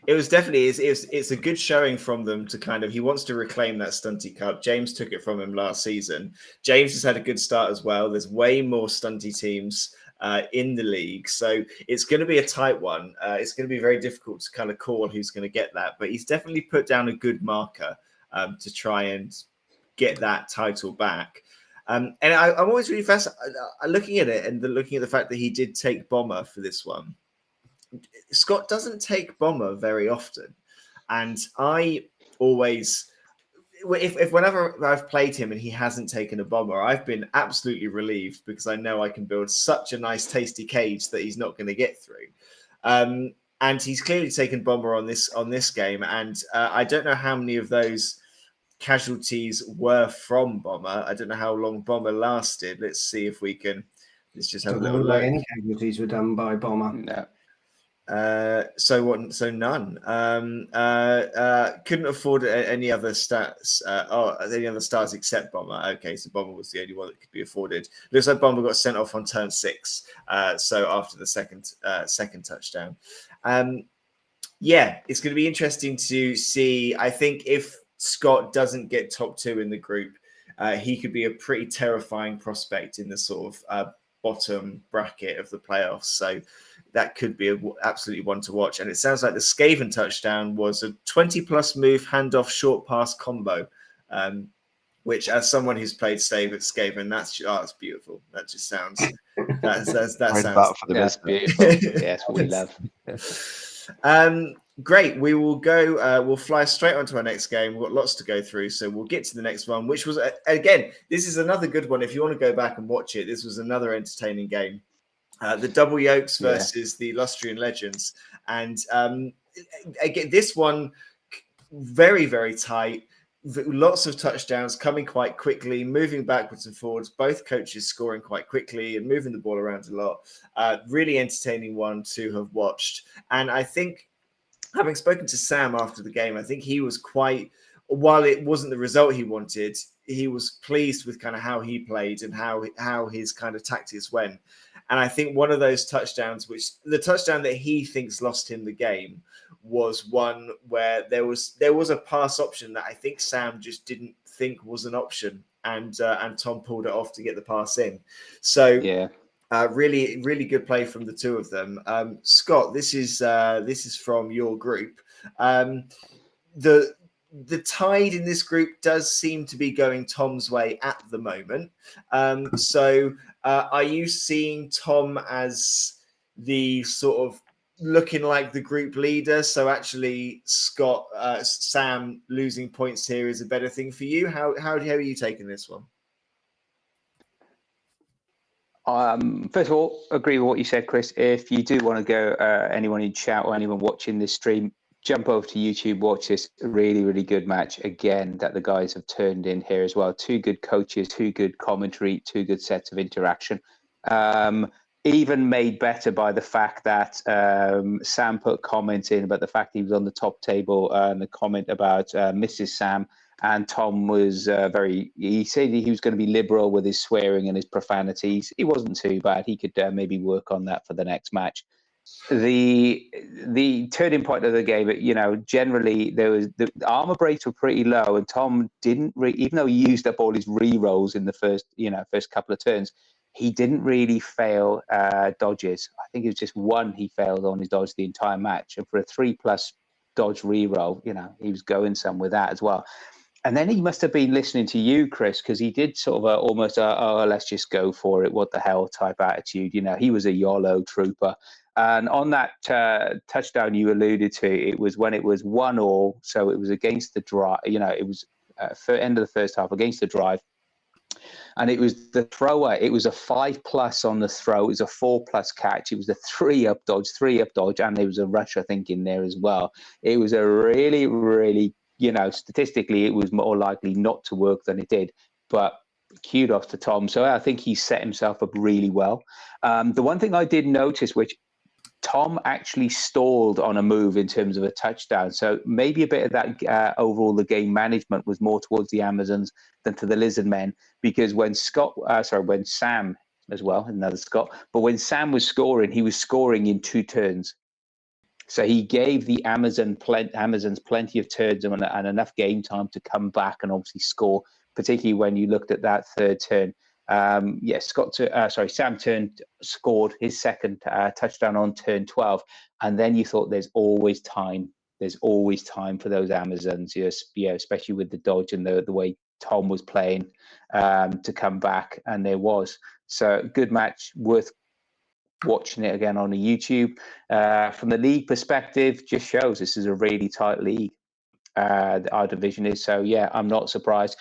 It was definitely it's a good showing from them to kind of, he wants to reclaim that Stunty Cup. James took it from him last season. James has had a good start as well. There's way more Stunty teams in the league, so it's going to be a tight one. It's going to be very difficult to kind of call who's going to get that, but he's definitely put down a good marker to try and get that title back. And I'm always really fascinated looking at it and looking at the fact that he did take Bomber for this one. Scott doesn't take Bomber very often, and I always, if whenever I've played him and he hasn't taken a Bomber, I've been absolutely relieved because I know I can build such a nice, tasty cage that he's not going to get through. And he's clearly taken Bomber on this game, and I don't know how many of those casualties were from Bomber. I don't know how long Bomber lasted. Let's see if we can. Let's just have a little look. Any casualties were done by Bomber. No. So what? So none. Couldn't afford any other stats. Any other stars except Bomber. Okay, so Bomber was the only one that could be afforded. Looks like Bomber got sent off on turn 6. So after the second touchdown. Yeah, it's going to be interesting to see. I think if Scott doesn't get top 2 in the group, he could be a pretty terrifying prospect in the sort of bottom bracket of the playoffs. So that could be absolutely one to watch. And it sounds like the Skaven touchdown was a 20-plus move handoff short pass combo, which, as someone who's played Skaven, that's beautiful. That just sounds that sounds beautiful. Yes, what we love. Great. We will go. We'll fly straight on to our next game. We've got lots to go through, so we'll get to the next one, which was again. This is another good one. If you want to go back and watch it, this was another entertaining game. The Double Yolks versus the Lustrian Legends, and again, this one very, very tight. Lots of touchdowns coming quite quickly, moving backwards and forwards. Both coaches scoring quite quickly and moving the ball around a lot. Really entertaining one to have watched. And I think, having spoken to Sam after the game, I think he was quite, while it wasn't the result he wanted, he was pleased with kind of how he played and how his kind of tactics went. And I think one of those touchdowns, the touchdown that he thinks lost him the game, was one where there was a pass option that I think Sam just didn't think was an option, and Tom pulled it off to get the pass in. So really, really good play from the two of them. Scott, this is from your group. The tide in this group does seem to be going Tom's way at the moment. So are you seeing Tom as the sort of looking like the group leader? So actually, Scott, Sam losing points here is a better thing for you. How are you taking this one? First of all, agree with what you said, Chris. If you do want to go, anyone in chat or anyone watching this stream, jump over to YouTube, watch this really, really good match again that the guys have turned in here as well. 2 good coaches, 2 good commentary, 2 good sets of interaction. Even made better by the fact that Sam put comments in about the fact he was on the top table, and the comment about Mrs. Sam. And Tom was he said he was going to be liberal with his swearing and his profanities. He wasn't too bad. He could maybe work on that for the next match. The turning point of the game, generally there was the armor breaks were pretty low, and Tom didn't even though he used up all his re-rolls in the first couple of turns, he didn't really fail dodges. I think it was just one he failed on his dodge the entire match, and for a 3+ dodge re-roll, he was going some with that as well. And then he must have been listening to you, Chris, because he did sort of almost let's just go for it, what the hell type attitude. He was a YOLO trooper. And on that touchdown you alluded to, it was when it was 1-1, so it was against the drive. It was end of the first half against the drive. and it was the thrower. It was a 5+ on the throw. It was a 4+ catch. It was a 3-up dodge, and there was a rush, I think, in there as well. It was a really, really, statistically, it was more likely not to work than it did. But kudos to Tom. So I think he set himself up really well. The one thing I did notice, which Tom actually stalled on a move in terms of a touchdown. So maybe a bit of that overall, the game management was more towards the Amazons than to the Lizard Men, because when Sam as well, another Scott, but when Sam was scoring, he was scoring in 2 turns. So he gave the Amazons plenty of turns and enough game time to come back and obviously score, particularly when you looked at that 3rd turn. Sam scored his 2nd touchdown on turn 12, and then you thought there's always time. There's always time for those Amazons, especially with the dodge and the way Tom was playing to come back, and there was. So good match, worth watching it again on the YouTube. From the league perspective, just shows this is a really tight league. Our division is, so yeah, I'm not surprised.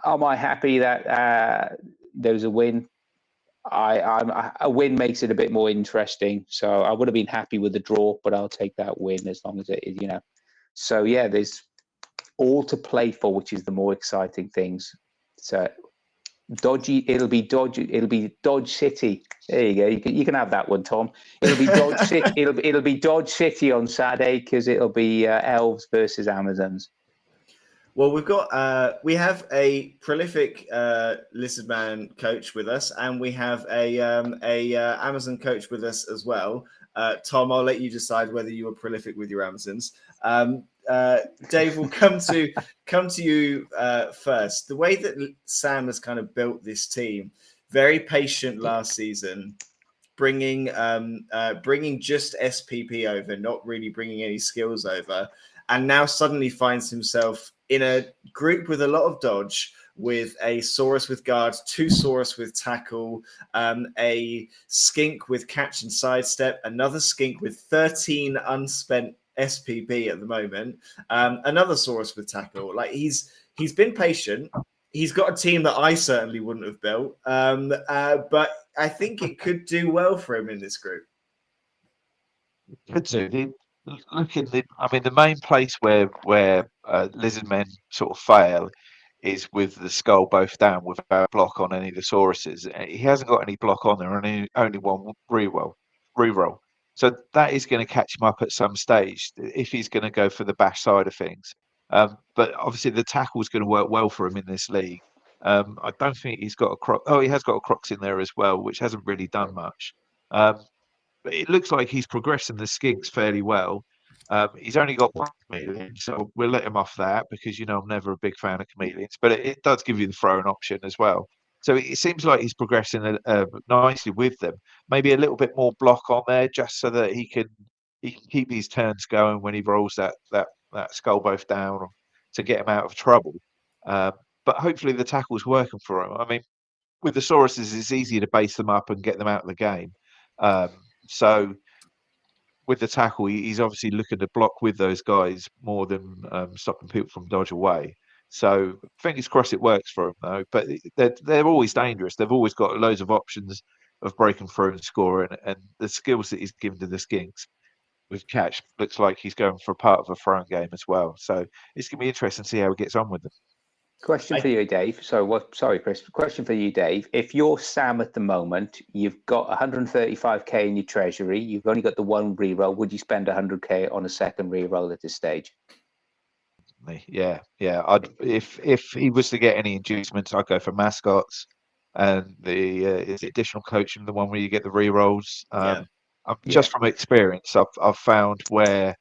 Am I happy that there was a win? A win makes it a bit more interesting. So I would have been happy with the draw, but I'll take that win as long as it is, So yeah, there's all to play for, which is the more exciting things. So it'll be Dodge City. There you go. You can have that one, Tom. It'll be Dodge City. It'll be Dodge City on Saturday, because it'll be Elves versus Amazons. Well, we have a prolific Lizard Man coach with us, and we have a Amazon coach with us as well. Tom, I'll let you decide whether you are prolific with your Amazons. Dave, we'll come to you first. The way that Sam has kind of built this team, very patient last season, bringing just SPP over, not really bringing any skills over, and now suddenly finds himself in a group with a lot of dodge, with a Saurus with guard, 2 Saurus with tackle, a Skink with catch and sidestep, another Skink with 13 unspent SPP at the moment, another Saurus with tackle. Like he's been patient. He's got a team that I certainly wouldn't have built, but I think it could do well for him in this group. Could do. The main place where Lizard Men sort of fail is with the skull both down without block on any of the Sauruses. He hasn't got any block on there, and only one reroll. So that is going to catch him up at some stage if he's going to go for the bash side of things. But obviously the tackle is going to work well for him in this league. I don't think he's got a croc. Oh, he has got a crocs in there as well, which hasn't really done much. But it looks like he's progressing the Skinks fairly well. He's only got 1 chameleon, so we'll let him off that, because I'm never a big fan of chameleons, but it does give you the throwing option as well. So it seems like he's progressing nicely with them. Maybe a little bit more block on there, just so that he can keep his turns going when he rolls that skull both down to get him out of trouble. But hopefully the tackle's working for him. I mean, with the Sauruses, it's easier to base them up and get them out of the game. So with the tackle, he's obviously looking to block with those guys more than stopping people from dodge away. So fingers crossed it works for them, though. But they're always dangerous. They've always got loads of options of breaking through and scoring. And the skills that he's given to the Skinks with catch looks like he's going for a part of a throwing game as well. So it's going to be interesting to see how he gets on with them. Question for you, Dave. Sorry, Chris. Question for you, Dave. If you're Sam at the moment, you've got 135k in your treasury. You've only got the 1 reroll. Would you spend 100k on a second reroll at this stage? Yeah. If he was to get any inducements, I'd go for mascots and the additional coaching, the one where you get the rerolls. Just from experience, I've found where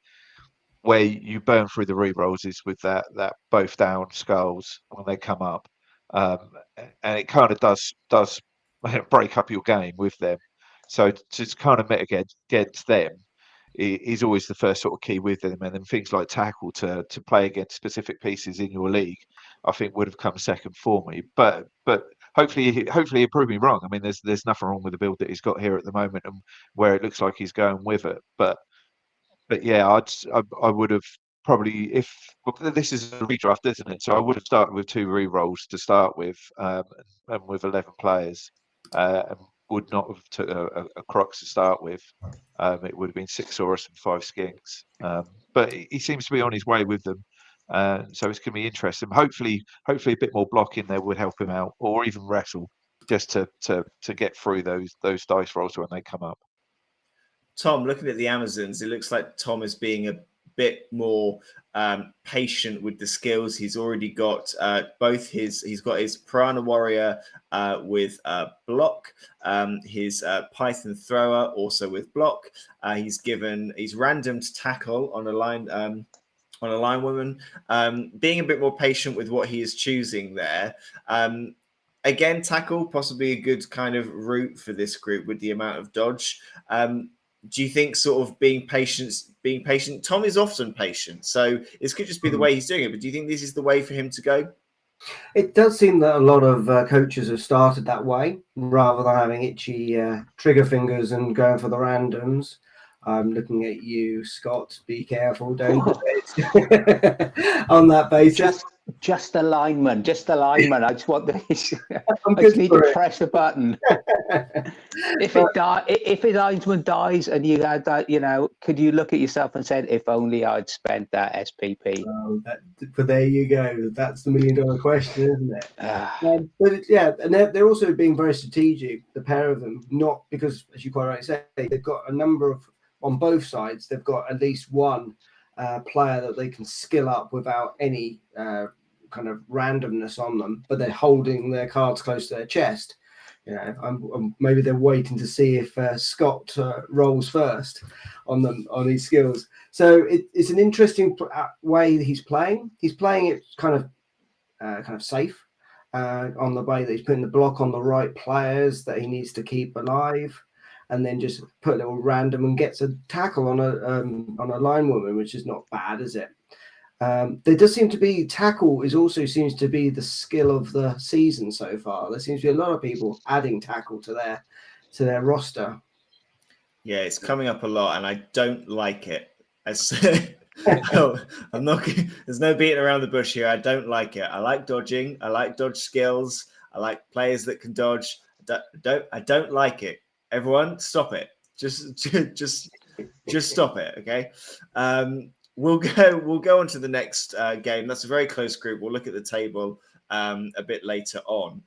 you burn through the rerolls is with that both down skulls when they come up, and it kind of does break up your game with them. So to kind of mitigate against them is always the first sort of key with them, and then things like tackle to play against specific pieces in your league, I think would have come second for me. But hopefully he'll prove me wrong. I mean, there's nothing wrong with the build that he's got here at the moment, and where it looks like he's going with it, but yeah, I would have probably well, this is a redraft, isn't it? So I would have started with 2 re-rolls to start with, and with 11 players, and would not have took a Crocs to start with. It would have been 6 Saurus and 5 Skinks. But he seems to be on his way with them. So it's going to be interesting. Hopefully a bit more block in there would help him out, or even wrestle, just to get through those dice rolls when they come up. Tom, looking at the Amazons, it looks like Tom is being a bit more patient with the skills. He's already got he's got his Piranha Warrior with block, his Python Thrower also with block. He's randomed tackle on a line woman, being a bit more patient with what he is choosing there. Again, tackle possibly a good kind of route for this group with the amount of dodge. Do you think sort of being patient? Tom is often patient, so this could just be the way he's doing it. But do you think this is the way for him to go? It does seem that a lot of coaches have started that way, rather than having itchy trigger fingers and going for the randoms. I'm looking at you, Scott. Be careful, don't do it on that basis. Just a lineman. I just want this. I just need to press a button. If his linesman dies and you had that, could you look at yourself and said, if only I'd spent that SPP? But there you go. That's the $1 million question, isn't it? But yeah, and they're also being very strategic, the pair of them, not because, as you quite rightly say, they've got a number of, on both sides, they've got at least one player that they can skill up without any kind of randomness on them, but they're holding their cards close to their chest. Maybe they're waiting to see if Scott rolls first on his skills. So it's an interesting way that he's playing. He's playing it kind of safe on the way that he's putting the block on the right players that he needs to keep alive, and then just put a little random and gets a tackle on a line woman, which is not bad, is it? There does seem to be tackle seems to be the skill of the season so far. There seems to be a lot of people adding tackle to their roster. Yeah, it's coming up a lot, and I don't like it. I'm not. There's no beating around the bush here. I don't like it. I like dodging. I like dodge skills. I like players that can dodge. I don't like it. Everyone, stop it. Just stop it. Okay. We'll go on to the next game. That's a very close group. We'll look at the table a bit later on.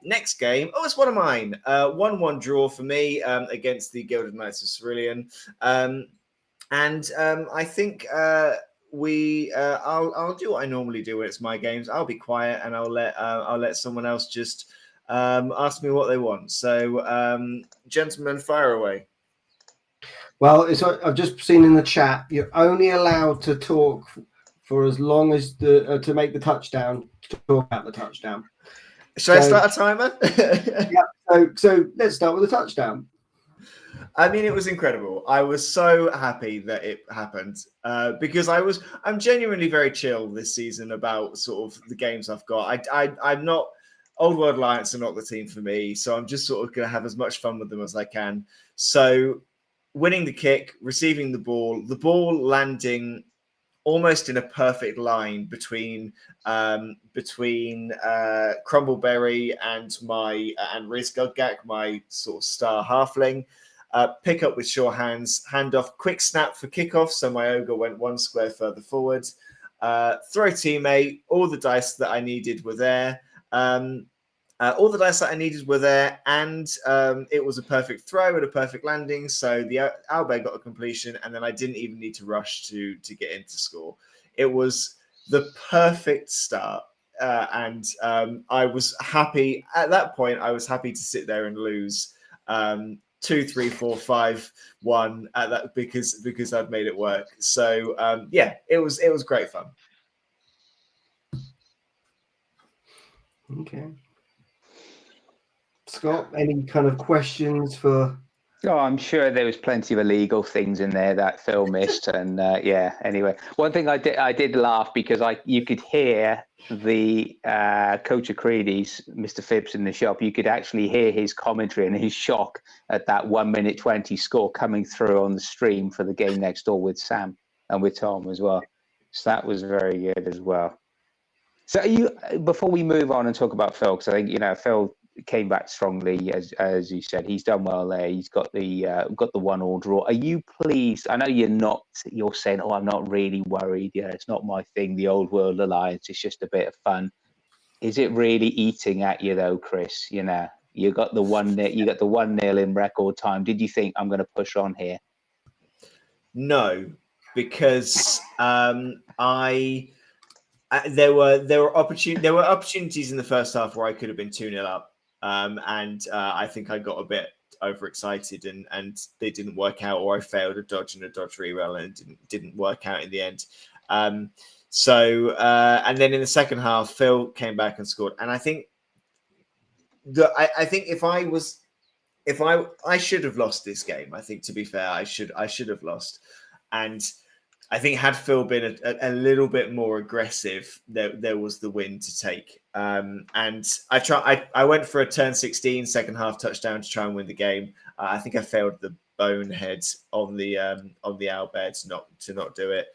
Next game. Oh, it's one of mine. 1-1 draw for me against the Gilded Knights of Cerulean. I think I'll do what I normally do when it's my games. I'll be quiet and I'll let someone else just ask me what they want. So, gentlemen, fire away. Well, I've just seen in the chat, you're only allowed to talk for as long as to make the touchdown, to talk about the touchdown. Should I start a timer? Yeah. So let's start with the touchdown. I mean, it was incredible. I was so happy that it happened because I'm genuinely very chill this season about sort of the games I've got. I'm not. Old World Alliance are not the team for me, so I'm just sort of going to have as much fun with them as I can. So, winning the kick, receiving the ball landing almost in a perfect line between Crumbleberry and Riz Guggak, my sort of star halfling. Pick up with sure hands, hand off, quick snap for kickoff. So my ogre went 1 square further forward. Throw teammate. All the dice that I needed were there. And it was a perfect throw and a perfect landing. So the Albay got a completion, and then I didn't even need to rush to get into score. It was the perfect start, and I was happy at that point. I was happy to sit there and lose 2, 3, 4, 5, 1 at that because I'd made it work. So it was great fun. Okay. Scott, any kind of questions for? Oh, I'm sure there was plenty of illegal things in there that Phil missed, and Anyway, one thing I did laugh because you could hear the coach of Creedy's, Mr. Phibbs, in the shop. You could actually hear his commentary and his shock at that 1:20 score coming through on the stream for the game next door with Sam and with Tom as well. So that was very good as well. So before we move on and talk about Phil, because I think Phil came back strongly, as you said, he's done well there. He's got the 1-1 draw. Are you pleased? I know you're saying, oh, I'm not really worried. It's not my thing. The Old World Alliance, it's just a bit of fun. Is it really eating at you though, Chris? You got the 1-0 in record time. Did you think I'm going to push on here? No, because there were opportunities in the first half where I could have been 2-0 up, and I think I got a bit overexcited and they didn't work out, or I failed a dodge and a dodge reroll and it didn't work out in the end. So and then in the second half, Phil came back and scored, and I think if I should have lost this game. I think, to be fair, I should have lost, and I think had Phil been a little bit more aggressive, there was the win to take. And I went for a turn 16 second half touchdown to try and win the game. I think I failed the bonehead on the Albert to not do it.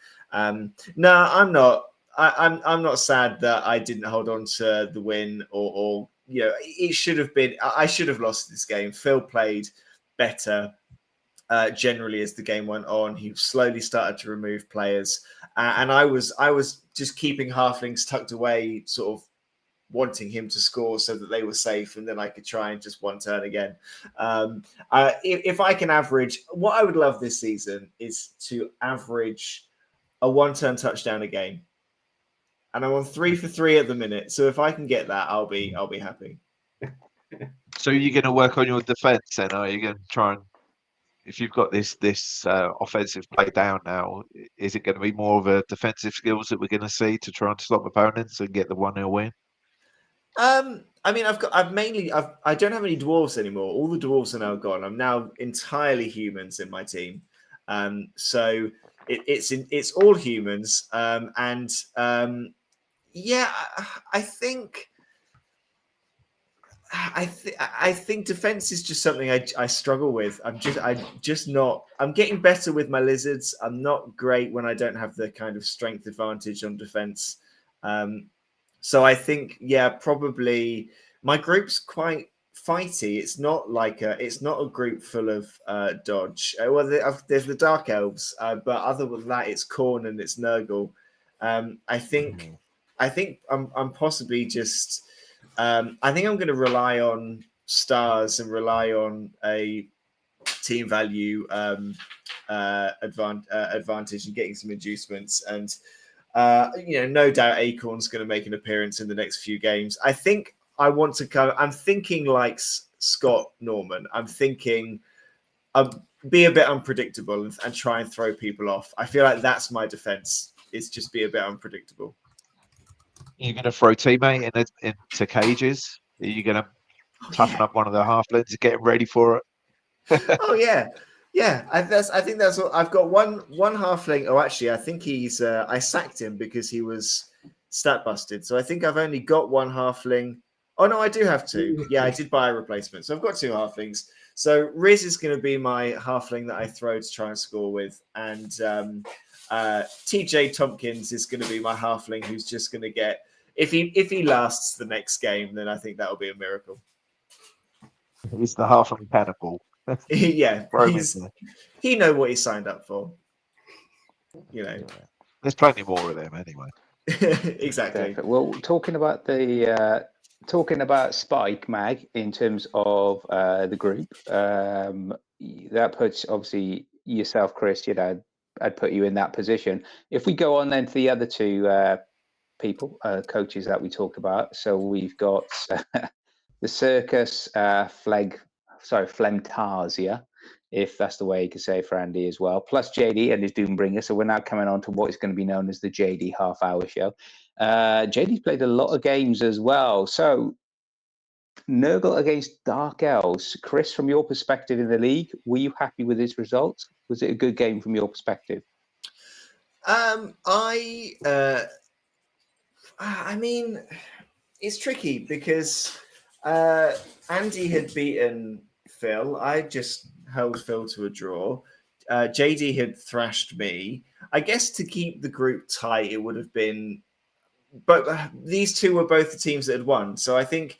No, I'm not. I'm not sad that I didn't hold on to the win, or it should have been. I should have lost this game. Phil played better. Generally, as the game went on, he slowly started to remove players, and I was just keeping halflings tucked away, sort of wanting him to score so that they were safe, and then I could try and just one turn again. If I can average, what I would love this season is to average a one-turn touchdown a game, and I'm on 3 for 3 at the minute. So if I can get that, I'll be happy. So you're going to work on your defense then? Are you going to try and, if you've got this offensive play down now, is it going to be more of a defensive skills that we're going to see to try and stop opponents and get the 1-0 win? I mean, I don't have any dwarves anymore. All the dwarves are now gone. I'm now entirely humans in my team. So it's all humans. Yeah, I think defense is just something I struggle with. I'm getting better with my lizards. I'm not great when I don't have the kind of strength advantage on defense. So I think, probably my group's quite fighty. It's not a group full of dodge. Well, there's the dark elves, but other than that, it's Khorne and it's Nurgle. I think I'm possibly just. I think I'm going to rely on stars and rely on a team value advantage and getting some inducements. And no doubt Acorn's going to make an appearance in the next few games. I think I want to go. I'm thinking like Scott Norman. I'm thinking be a bit unpredictable and try and throw people off. I feel like that's my defense. Is just be a bit unpredictable. You're going to throw teammate into cages? Are you going to toughen up one of the halflings and get ready for it? Oh yeah. I think that's all. I've got one halfling. Oh, actually, I think he's. I sacked him because he was stat busted. So I think I've only got one halfling. Oh no, I do have two. Yeah, I did buy a replacement, so I've got two halflings. So Riz is going to be my halfling that I throw to try and score with, and TJ Tompkins is going to be my halfling who's just going to get. If he lasts the next game, then I think that'll be a miracle. He's the halfling cannibal. Yeah, he know what he signed up for. There's plenty more of them anyway. Exactly. Definitely. Well, talking about Spike Mag in terms of the group, that puts obviously yourself, Chris. I'd put you in that position. If we go on then to the other two people, coaches that we talked about, so we've got the Circus Phlegmtasia, if that's the way you can say it for Andy as well, plus JD and his Doombringer. So we're now coming on to what is going to be known as the JD half-hour show. JD's played a lot of games as well. So Nurgle against Dark Elves. Chris, from your perspective in the league, were you happy with his results? Was it a good game from your perspective? I mean, it's tricky because Andy had beaten Phil. I just held Phil to a draw. JD had thrashed me. I guess to keep the group tight, it would have been. But these two were both the teams that had won, so I think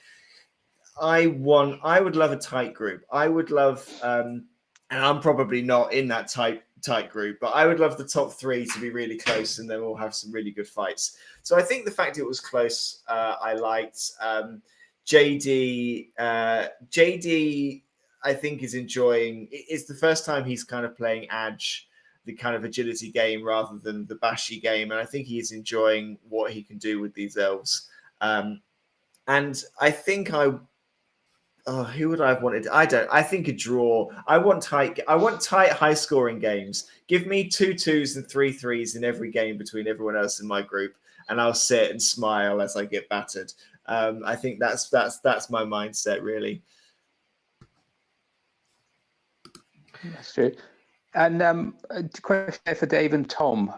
I won. I would love a tight group. I would love, and I'm probably not in that tight group, but I would love the top three to be really close, and then we'll have some really good fights. So I think the fact it was close, I liked. JD, I think is enjoying. It's the first time he's kind of playing Edge, the kind of agility game rather than the bashy game, and I think he's enjoying what he can do with these elves. And I think who would I have wanted? I think a draw. I want tight, high scoring games. Give me 2-2s and 3-3s in every game between everyone else in my group, and I'll sit and smile as I get battered. I think that's my mindset, really. That's true. And a question for Dave and Tom.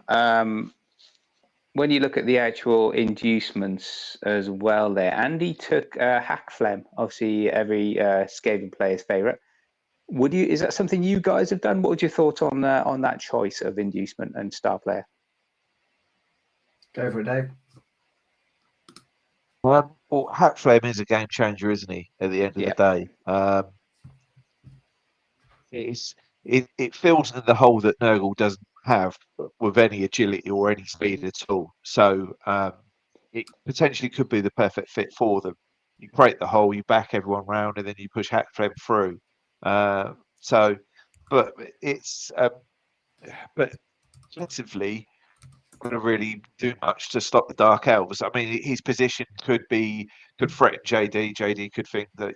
When you look at the actual inducements as well there, Andy took Hackflem, obviously every Skaven player's favourite. Is that something you guys have done? What would your thoughts on that choice of inducement and star player? Go for it, Dave. Well, Hackflame is a game changer, isn't he? At the end of the day, it fills in the hole that Nurgle doesn't have with any agility or any speed at all. So it potentially could be the perfect fit for them. You create the hole, you back everyone round, and then you push Hackflame through. But it's but defensively going to really do much to stop the Dark Elves. I mean, his position could threaten JD. JD could think that,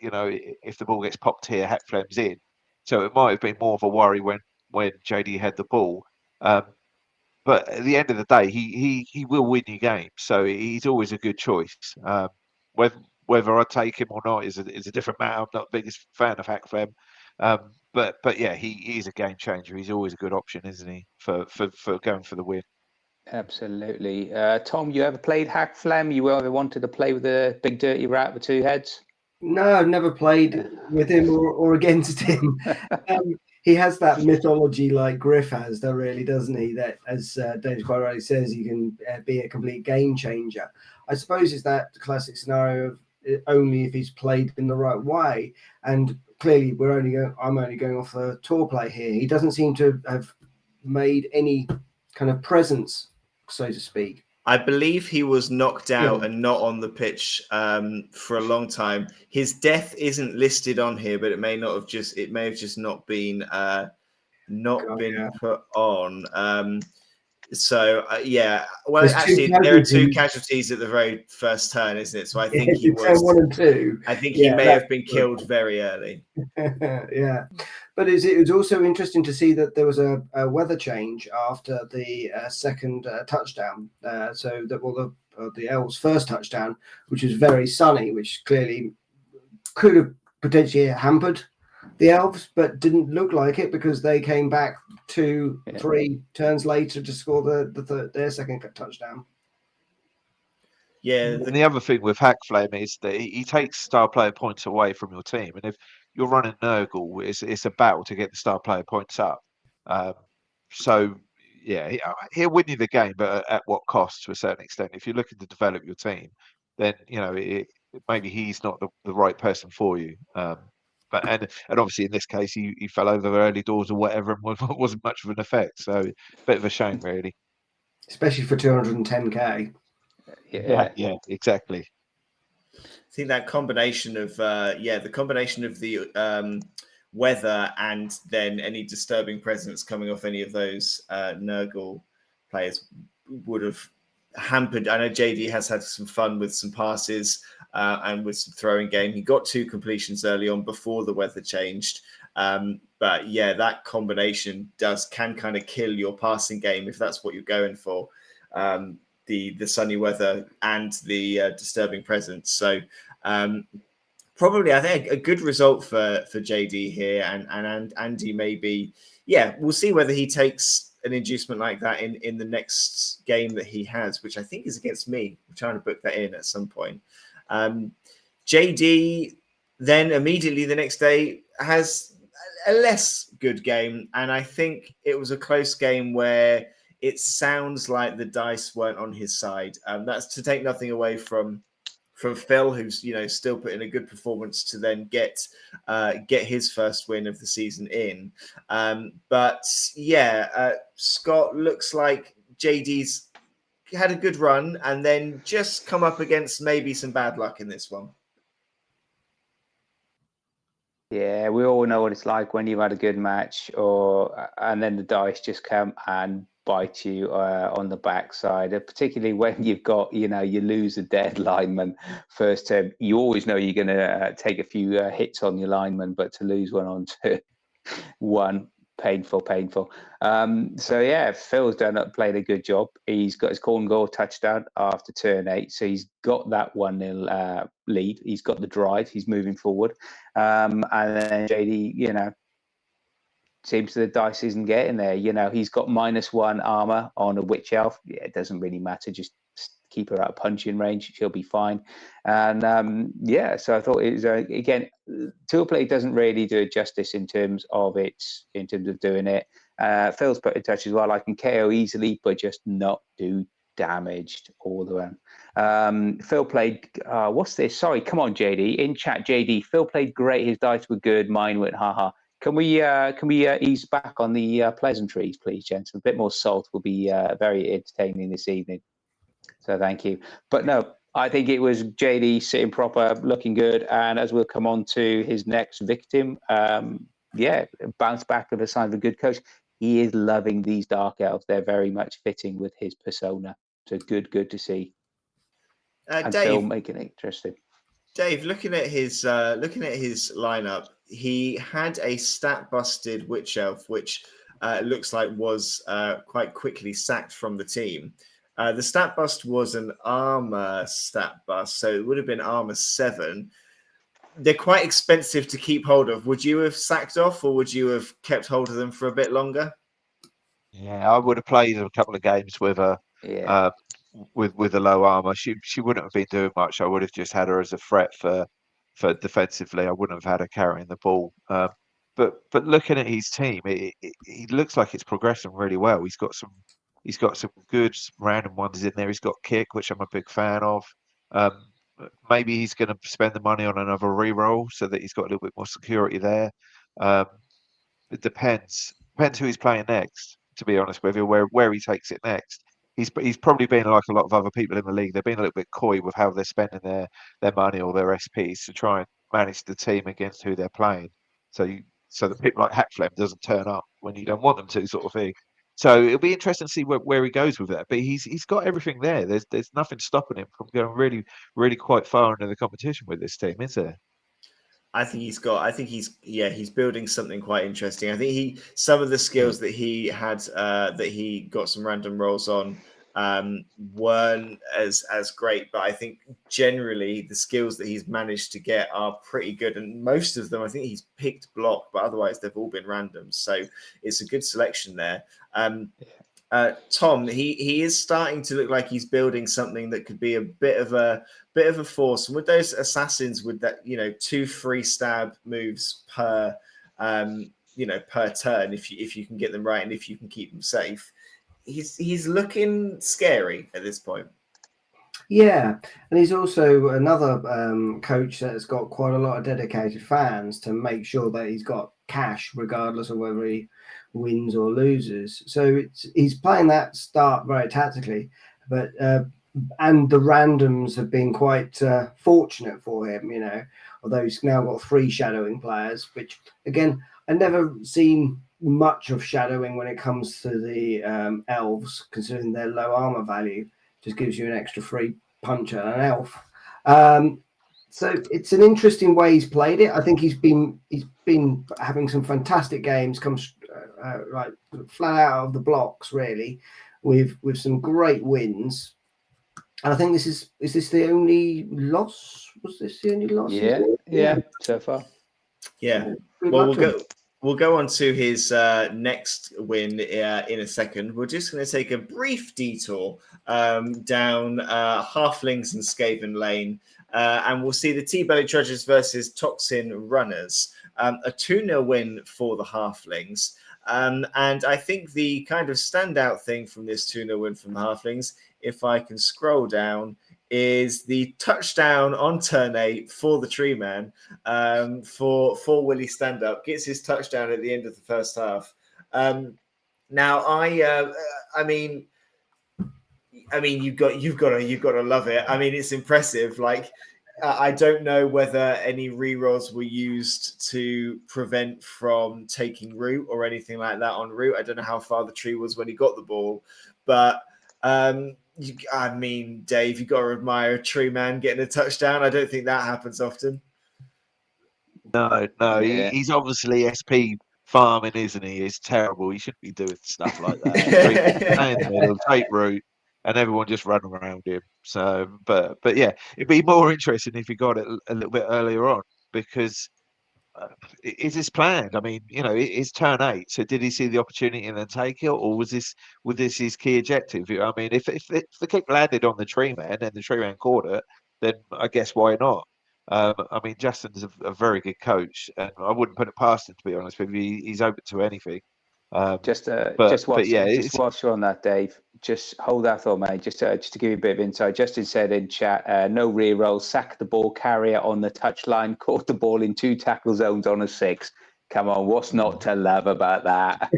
if the ball gets popped here, Hackflame's in. So it might have been more of a worry when JD had the ball. But at the end of the day, he will win you games. So he's always a good choice. Whether I take him or not is a different matter. I'm not the biggest fan of Hackflame. But yeah, he is a game changer. He's always a good option, isn't he, for going for the win? Absolutely. Tom, you ever played Hackflem? You ever wanted to play with the big dirty rat with two heads? No, I've never played with him or against him. He has that mythology like Griff has, though, really, doesn't he? That, as Dave quite rightly says, he can be a complete game changer. I suppose it's that classic scenario of only if he's played in the right way. And clearly, I'm only going off the tour play here. He doesn't seem to have made any kind of presence, so to speak. I believe he was knocked out and not on the pitch for a long time. His death isn't listed on here, but it may have just not been put on. Yeah. Well, actually, there are two casualties at the very first turn, isn't it? So I think he was turn 1 and 2. I think he may have been killed very early. Yeah, but it was also interesting to see that there was a weather change after the second touchdown. So that the Elves' first touchdown, which was very sunny, which clearly could have potentially hampered the Elves, but didn't look like it because they came back 2-3 turns later to score their second touchdown. Yeah. And the other thing with Hackflame is that he takes star player points away from your team, and if you're running Nurgle, it's a battle to get the star player points up. So yeah, he'll win you the game, but at what cost to a certain extent? If you're looking to develop your team, then maybe he's not the right person for you. But obviously in this case, he fell over early doors or whatever, and wasn't much of an effect. So bit of a shame, really. Especially for 210k. Yeah, exactly. I think that combination of the weather and then any disturbing presence coming off any of those Nurgle players would have hampered. I know JD has had some fun with some passes and with some throwing game. He got 2 completions early on before the weather changed. But yeah, that combination can kind of kill your passing game if that's what you're going for. The sunny weather and the disturbing presence. So probably I think a good result for JD here, and Andy maybe. Yeah, we'll see whether he takes an inducement like that in the next game that he has, which I think is against me. I'm trying to book that in at some point. JD then immediately the next day has a less good game, and I think it was a close game where it sounds like the dice weren't on his side. That's to take nothing away from Phil, who's still put in a good performance to then get his first win of the season in. But yeah, Scott, looks like JD's had a good run and then just come up against maybe some bad luck in this one. Yeah, we all know what it's like when you've had a good match, and then the dice just come and bite you on the backside. Particularly when you've got, you lose a dead lineman first term. You always know you're going to take a few hits on your lineman, but to lose one on turn one, painful. So yeah, Phil's played a good job. He's got his corn goal touchdown after turn 8, so he's got that 1-0 lead. He's got the drive. He's moving forward, and then JD, seems the dice isn't getting there. He's got -1 armor on a witch elf. Yeah, it doesn't really matter. Just keep her out of punching range. She'll be fine. And yeah, so I thought it was again, tool play doesn't really do it justice in terms of doing it. Phil's put in touch as well. I can KO easily, but just not do damaged all the way. Phil played. What's this? Sorry, come on, JD. In chat, JD. Phil played great. His dice were good. Mine went haha. Can we ease back on the pleasantries, please, gents? A bit more salt will be very entertaining this evening. So thank you. But no, I think it was JD sitting proper, looking good. And as we'll come on to his next victim, bounce back of a sign of a good coach. He is loving these dark elves. They're very much fitting with his persona. So good to see. And Dave, Phil making it interesting. Dave, looking at his lineup, he had a stat busted witch elf, which looks like was quite quickly sacked from the team. The stat bust was an armor stat bust, so it would have been armor 7. They're quite expensive to keep hold of. Would you have sacked off, or would you have kept hold of them for a bit longer? Yeah, I would have played a couple of games with her. Yeah. With a low armor, she wouldn't have been doing much. I would have just had her as a threat for defensively. I wouldn't have had her carrying the ball. But looking at his team, it looks like it's progressing really well. He's got some good random ones in there. He's got kick, which I'm a big fan of. Maybe he's going to spend the money on another reroll so that he's got a little bit more security there. It depends who he's playing next. To be honest with you, where he takes it next. He's probably been like a lot of other people in the league. They've been a little bit coy with how they're spending their money or their SPs to try and manage the team against who they're playing. So that people like Hackflem doesn't turn up when you don't want them to, sort of thing. So it'll be interesting to see where he goes with that. But he's got everything there. There's nothing stopping him from going really, really quite far into the competition with this team, is there? I think he's building something quite interesting. I think some of the skills that he had that he got some random rolls on weren't as great, but I think generally the skills that he's managed to get are pretty good, and most of them I think he's picked block, but otherwise they've all been random. So it's a good selection there. Tom, he is starting to look like he's building something that could be a bit of a force. And with those assassins, with that 2 free stab moves per per turn, if you can get them right and if you can keep them safe, he's looking scary at this point. Yeah, and he's also another coach that's got quite a lot of dedicated fans to make sure that he's got cash regardless of whether he wins or loses. So he's playing that start very tactically, but and the randoms have been quite fortunate for him, although he's now got 3 shadowing players, which again, I've never seen much of shadowing when it comes to the elves, considering their low armor value. Just gives you an extra free puncher and an elf. So it's an interesting way he's played it. I think he's been having some fantastic games, comes like flat out of the blocks really, with some great wins. And I think is this the only loss? Was this the only loss? Yeah, so far. Yeah. Well, we'll go on to his next win in a second. We're just going to take a brief detour down Halflings and Skaven Lane, and we'll see the T-Belly Trudgers versus Toxin Runners. a 2-0 win for the Halflings. And I think the kind of standout thing from this 2-0 win from the Halflings, if I can scroll down, is the touchdown on turn 8 for the Tree Man, for Willie Stand-Up. Gets his touchdown at the end of the first half. Now, I mean, you've got to love it. I mean, it's impressive. Like, I don't know whether any rerolls were used to prevent from taking root or anything like that en route. I don't know how far the tree was when he got the ball, but I mean, Dave, you got to admire a Tree Man getting a touchdown. I don't think that happens often. No, Yeah. he's obviously SP farming, isn't he? It's terrible. He shouldn't be doing stuff like that. So he stay in the middle, take root, and everyone just run around him. So, but yeah, it'd be more interesting if he got it a little bit earlier on, because is this planned? I mean, you know, it's turn 8. So did he see the opportunity and then take it, or was this his key objective? I mean, if the kick landed on the Tree Man and the Tree Man caught it, then I guess why not? I mean, Justin's a very good coach, and I wouldn't put it past him, to be honest with you. He's open to anything. Just But yeah, whilst you're on that, Dave, just hold that thought, mate. Just to give you a bit of insight, Justin said in chat, no re-roll, sacked the ball carrier on the touchline, caught the ball in 2 tackle zones on a 6. Come on, what's not to love about that?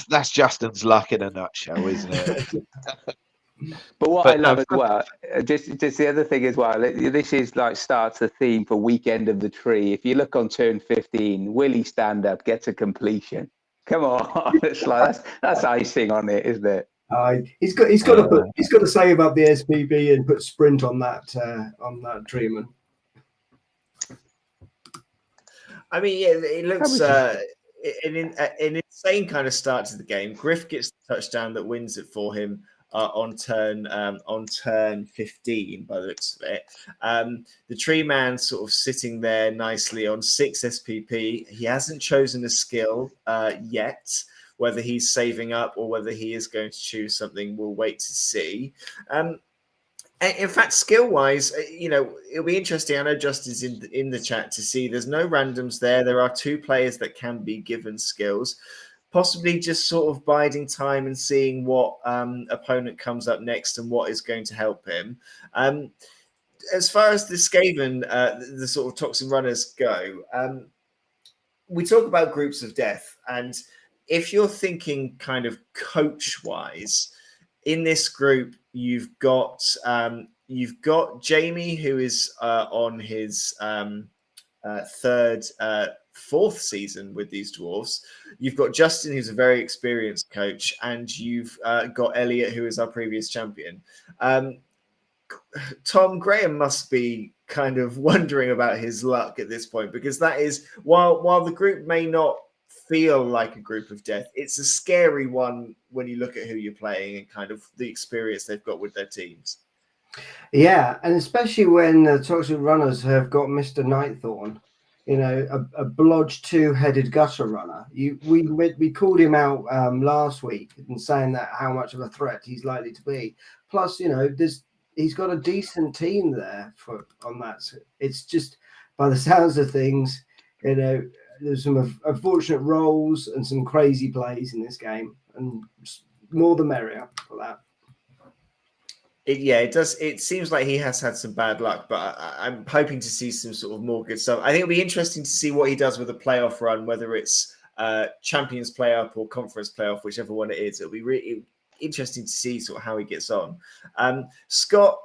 that's Justin's luck in a nutshell, isn't it? But what But I no, love as well, just the other thing as well, this is like starts the theme for Weekend of the Tree. If you look on turn 15, Willie Stand-Up gets a completion. Come on, it's like that's icing on it, isn't it? He's got to save up the SPB and put sprint on that Treeman. I mean, yeah, it looks an insane kind of start to the game. Griff gets the touchdown that wins it for him on turn 15 by the looks of it. The Tree Man sort of sitting there nicely on 6 SPP. He hasn't chosen a skill yet. Whether he's saving up or whether he is going to choose something, we'll wait to see. In fact, skill-wise, you know, it'll be interesting. I know Justin's in the chat to see there's no randoms there. There are 2 players that can be given skills. Possibly just sort of biding time and seeing what opponent comes up next and what is going to help him. As far as the Skaven, the sort of toxin runners go, we talk about groups of death. And if you're thinking kind of coach-wise, in this group, you've got Jamie, who is on his 4th season with these dwarves. You've got Justin, who's a very experienced coach, and you've got Elliot, who is our previous champion. Tom Graham must be kind of wondering about his luck at this point, because that is, while the group may not feel like a group of death, it's a scary one when you look at who you're playing and kind of the experience they've got with their teams. Yeah, and especially when the toxic runners have got Mr. Nightthorn, you know, a blodge 2-headed gutter runner. We called him out last week and saying that how much of a threat he's likely to be. Plus, you know, he's got a decent team there on that. It's just, by the sounds of things, you know, there's some unfortunate rolls and some crazy plays in this game, and more the merrier for that. It does. It seems like he has had some bad luck, but I'm hoping to see some sort of more good stuff. I think it'll be interesting to see what he does with a playoff run, whether it's Champions playoff or Conference playoff, whichever one it is. It'll be really interesting to see sort of how he gets on. Scott,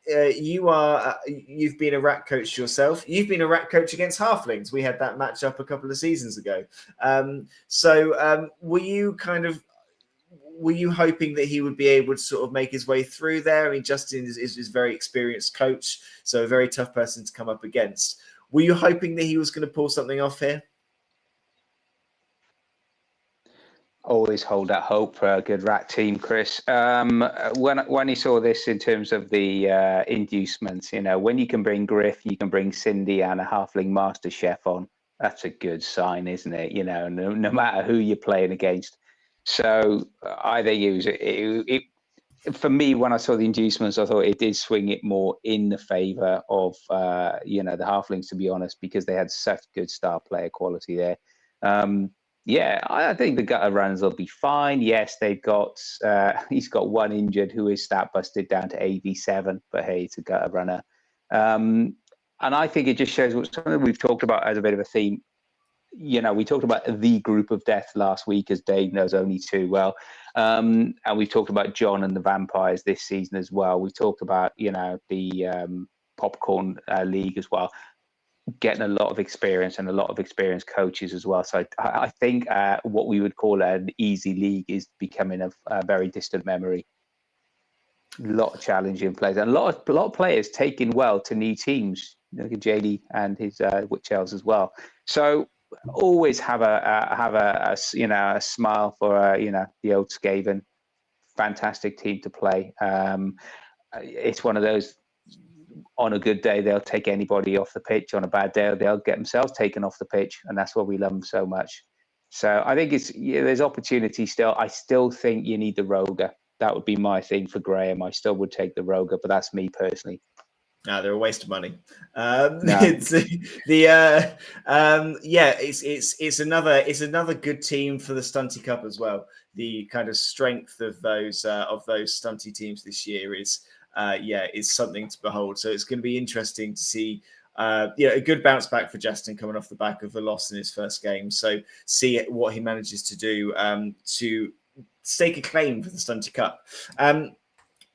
you've been a rat coach yourself. You've been a rat coach against Halflings. We had that match up a couple of seasons ago. Were you hoping that he would be able to sort of make his way through there? I mean, Justin is a very experienced coach, so a very tough person to come up against. Were you hoping that he was going to pull something off here? Always hold out hope for a good rat team, Chris. When he saw this in terms of the inducements, you know, when you can bring Griff, you can bring Cindy and a halfling master chef on. That's a good sign, isn't it? You know, no matter who you're playing against. So either use it. for me, when I saw the inducements, I thought it did swing it more in the favour of the halflings, to be honest, because they had such good star player quality there. Yeah, I think the gutter runners will be fine. Yes, they've got he's got one injured who is stat busted down to AV7, but hey, it's a gutter runner. And I think it just shows something we've talked about as a bit of a theme. We talked about the group of death last week, as Dave knows only too well. And we've talked about John and the vampires this season as well. We talked about, the popcorn league as well, getting a lot of experience and a lot of experienced coaches as well. So I think what we would call an easy league is becoming a very distant memory. A lot of challenging players and a lot of players taking well to new teams. Look at JD and his Witch Elves as well. So always have a smile for the old Skaven. Fantastic team to play. It's one of those. On a good day, they'll take anybody off the pitch. On a bad day, they'll get themselves taken off the pitch, and that's why we love them so much. So I think there's opportunity still. I still think you need the Roger. That would be my thing for Graham. I still would take the Roger, but that's me personally. No, they're a waste of money. No. It's another good team for the Stunty Cup as well. The kind of strength of those Stunty teams this year is something to behold. So it's going to be interesting to see a good bounce back for Justin coming off the back of a loss in his first game. So see what he manages to do to stake a claim for the Stunty Cup.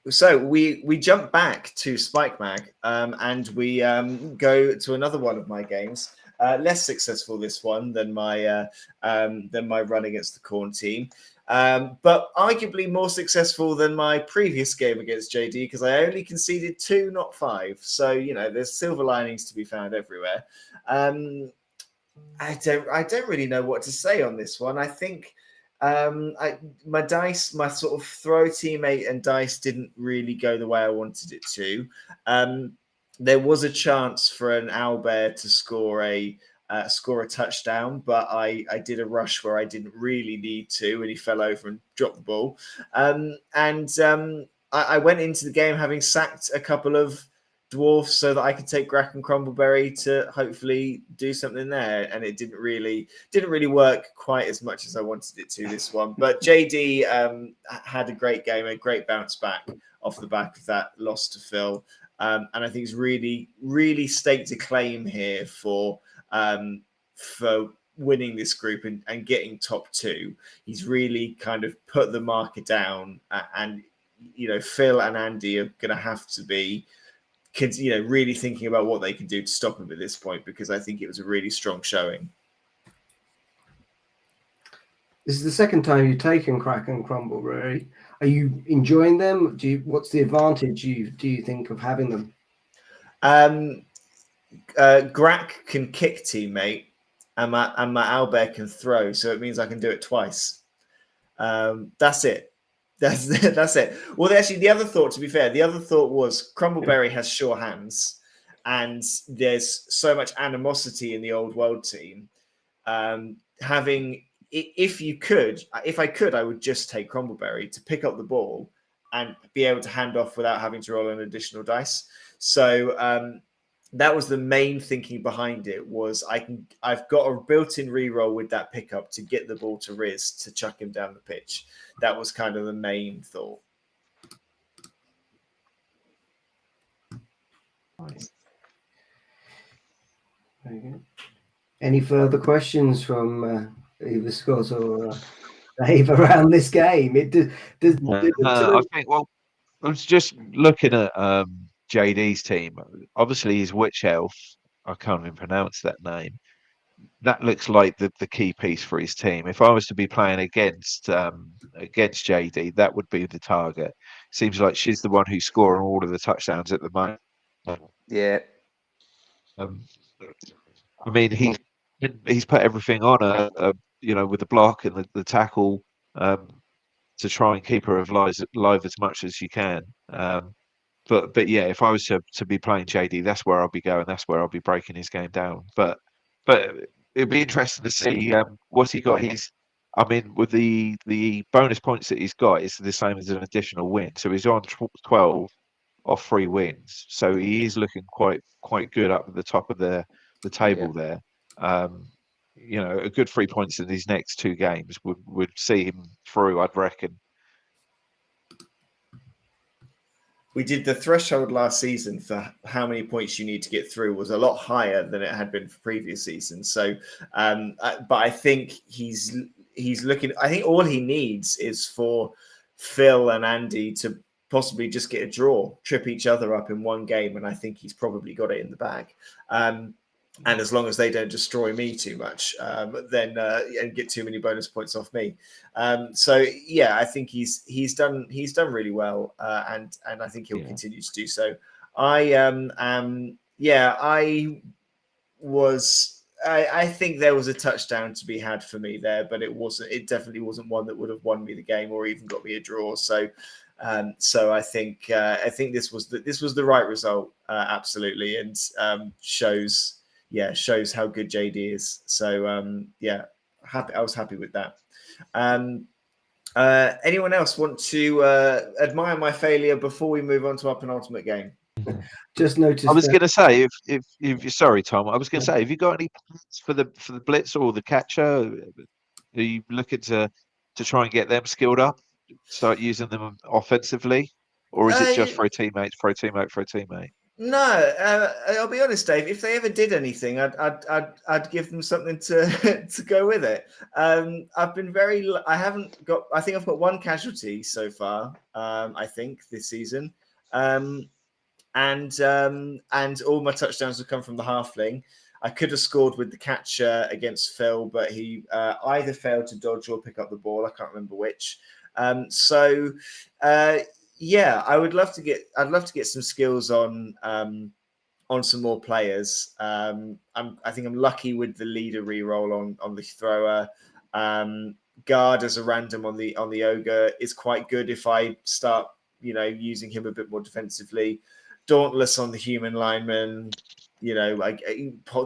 So we jump back to Spike Mag and we go to another one of my games. Less successful this one than my run against the Corn team, but arguably more successful than my previous game against JD because I only conceded 2, not 5. So there's silver linings to be found everywhere. I don't really know what to say on this one. I think. My sort of throw teammate and dice didn't really go the way I wanted it to. There was a chance for an owlbear to score a touchdown, but I did a rush where I didn't really need to, and he fell over and dropped the ball. I went into the game having sacked a couple of dwarfs so that I could take Grack and Crumbleberry to hopefully do something there, and it didn't really work quite as much as I wanted it to this one. But JD had a great game, a great bounce back off the back of that loss to Phil, and I think he's really staked a claim here for winning this group and getting top 2. He's really kind of put the marker down, and Phil and Andy are going to have to be really thinking about what they can do to stop him at this point, because I think it was a really strong showing. This is the second time you've taken Crack and Crumbleberry. Are you enjoying them? What's the advantage do you think of having them? Grack can kick teammate, and my owlbear can throw, so it means I can do it twice. That's it. That's it. Well, actually, the other thought was Crumbleberry has sure hands, and there's so much animosity in the old world team. If I could, I would just take Crumbleberry to pick up the ball and be able to hand off without having to roll an additional dice. So that was the main thinking behind it. Was I've got a built-in reroll with that pickup to get the ball to Riz to chuck him down the pitch. That was kind of the main thought. Any further questions from either Scott or Dave around this game? I think. Well, I was just looking at JD's team. Obviously, his Witch Elf. I can't even pronounce that name. That looks like the key piece for his team. If I was to be playing against JD, that would be the target. Seems like she's the one who's scoring all of the touchdowns at the moment. Yeah. I mean, he's put everything on with the block and the tackle to try and keep her alive as much as you can. But yeah, if I was to be playing JD, that's where I'll be going. That's where I'll be breaking his game down. But it'd be interesting to see what's he got. I mean, with the bonus points that he's got, it's the same as an additional win. So he's on 12 off 3 wins. So he is looking quite good up at the top of the table there. You know, a good 3 points in these next 2 games would see him through, I'd reckon. We did the threshold last season for how many points you need to get through was a lot higher than it had been for previous seasons. So, but I think he's looking. I think all he needs is for Phil and Andy to possibly just get a draw, trip each other up in one game, and I think he's probably got it in the bag. And as long as they don't destroy me too much, then and get too many bonus points off me. So yeah, I think he's done really well, and I think he'll continue to do so. I think there was a touchdown to be had for me there, but it definitely wasn't one that would have won me the game or even got me a draw. So I think this was the right result, absolutely, and shows how good JD is. So I was happy with that. Anyone else want to admire my failure before we move on to our penultimate game? Just noticed. I was going to say, if you're sorry, Tom, I was going to say, have you got any plans for the blitz or the catcher? Are you looking to try and get them skilled up, start using them offensively, or is it just for a teammate, for a teammate? No, I'll be honest, Dave. If they ever did anything, I'd give them something to to go with it. I've been I haven't got. I think I've got 1 casualty so far. I think this season, and all my touchdowns have come from the halfling. I could have scored with the catcher against Phil, but he either failed to dodge or pick up the ball. I can't remember which. Yeah, I'd love to get some skills on some more players. I think I'm lucky with the leader reroll on the thrower. Guard as a random on the ogre is quite good if I start using him a bit more defensively. Dauntless on the human lineman,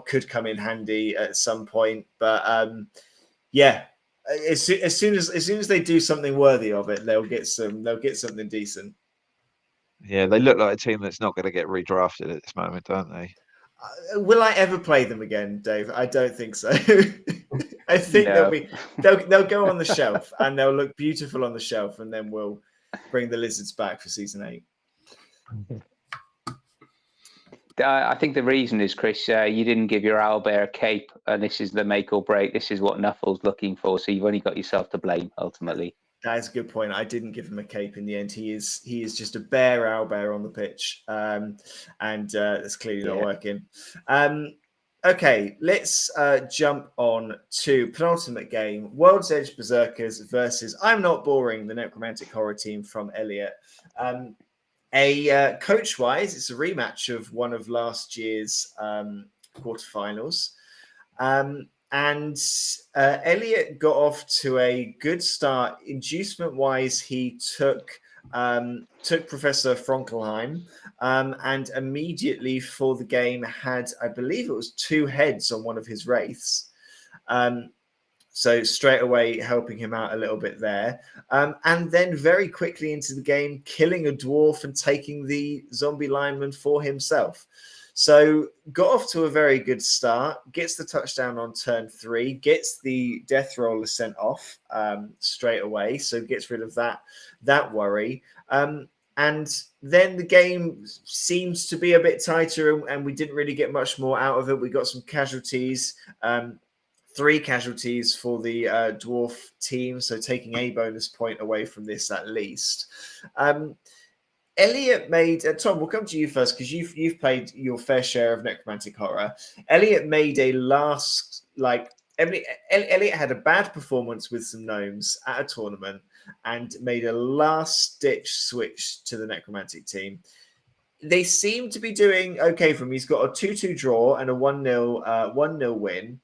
could come in handy at some point, but as soon as they do something worthy of it, they'll get something decent. Yeah, they look like a team that's not going to get redrafted at this moment, don't they? Will I ever play them again, Dave? I don't think so. I think they'll go on the shelf and they'll look beautiful on the shelf, and then we'll bring the Lizards back for season 8. I think the reason is, Chris, you didn't give your owlbear a cape, and this is the make or break. This is what Nuffle's looking for, so you've only got yourself to blame, ultimately. That is a good point. I didn't give him a cape in the end. He is just a bare owlbear on the pitch, and it's clearly not working. Okay, let's jump on to penultimate game: World's Edge Berserkers versus I'm Not Boring, the Necromantic Horror team from Elliot. Coach-wise, it's a rematch of one of last year's quarterfinals. And Elliot got off to a good start. Inducement-wise, he took Professor Frankelheim, and immediately for the game had, I believe it was 2 heads on one of his wraiths. So straight away helping him out a little bit there. And then very quickly into the game, killing a dwarf and taking the zombie lineman for himself. So got off to a very good start, gets the touchdown on turn 3, gets the death roller sent off straight away. So gets rid of that worry. And then the game seems to be a bit tighter, and we didn't really get much more out of it. We got some casualties. 3 casualties for the dwarf team, so taking a bonus point away from this at least. Elliot made Tom. We'll come to you first because you've played your fair share of Necromantic Horror. Elliot made a last Elliot had a bad performance with some gnomes at a tournament and made a last-ditch switch to the Necromantic team. They seem to be doing okay for him. He's got a 2-2 draw and a 1-0 win.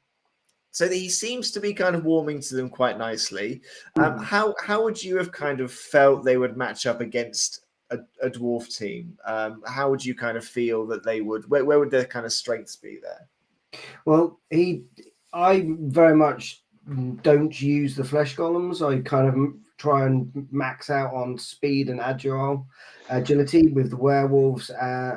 So he seems to be kind of warming to them quite nicely. How would you have kind of felt they would match up against a dwarf team? How would you kind of feel that they would? Where would their kind of strengths be there? Well, I very much don't use the flesh golems. I kind of try and max out on speed and agility with the werewolves,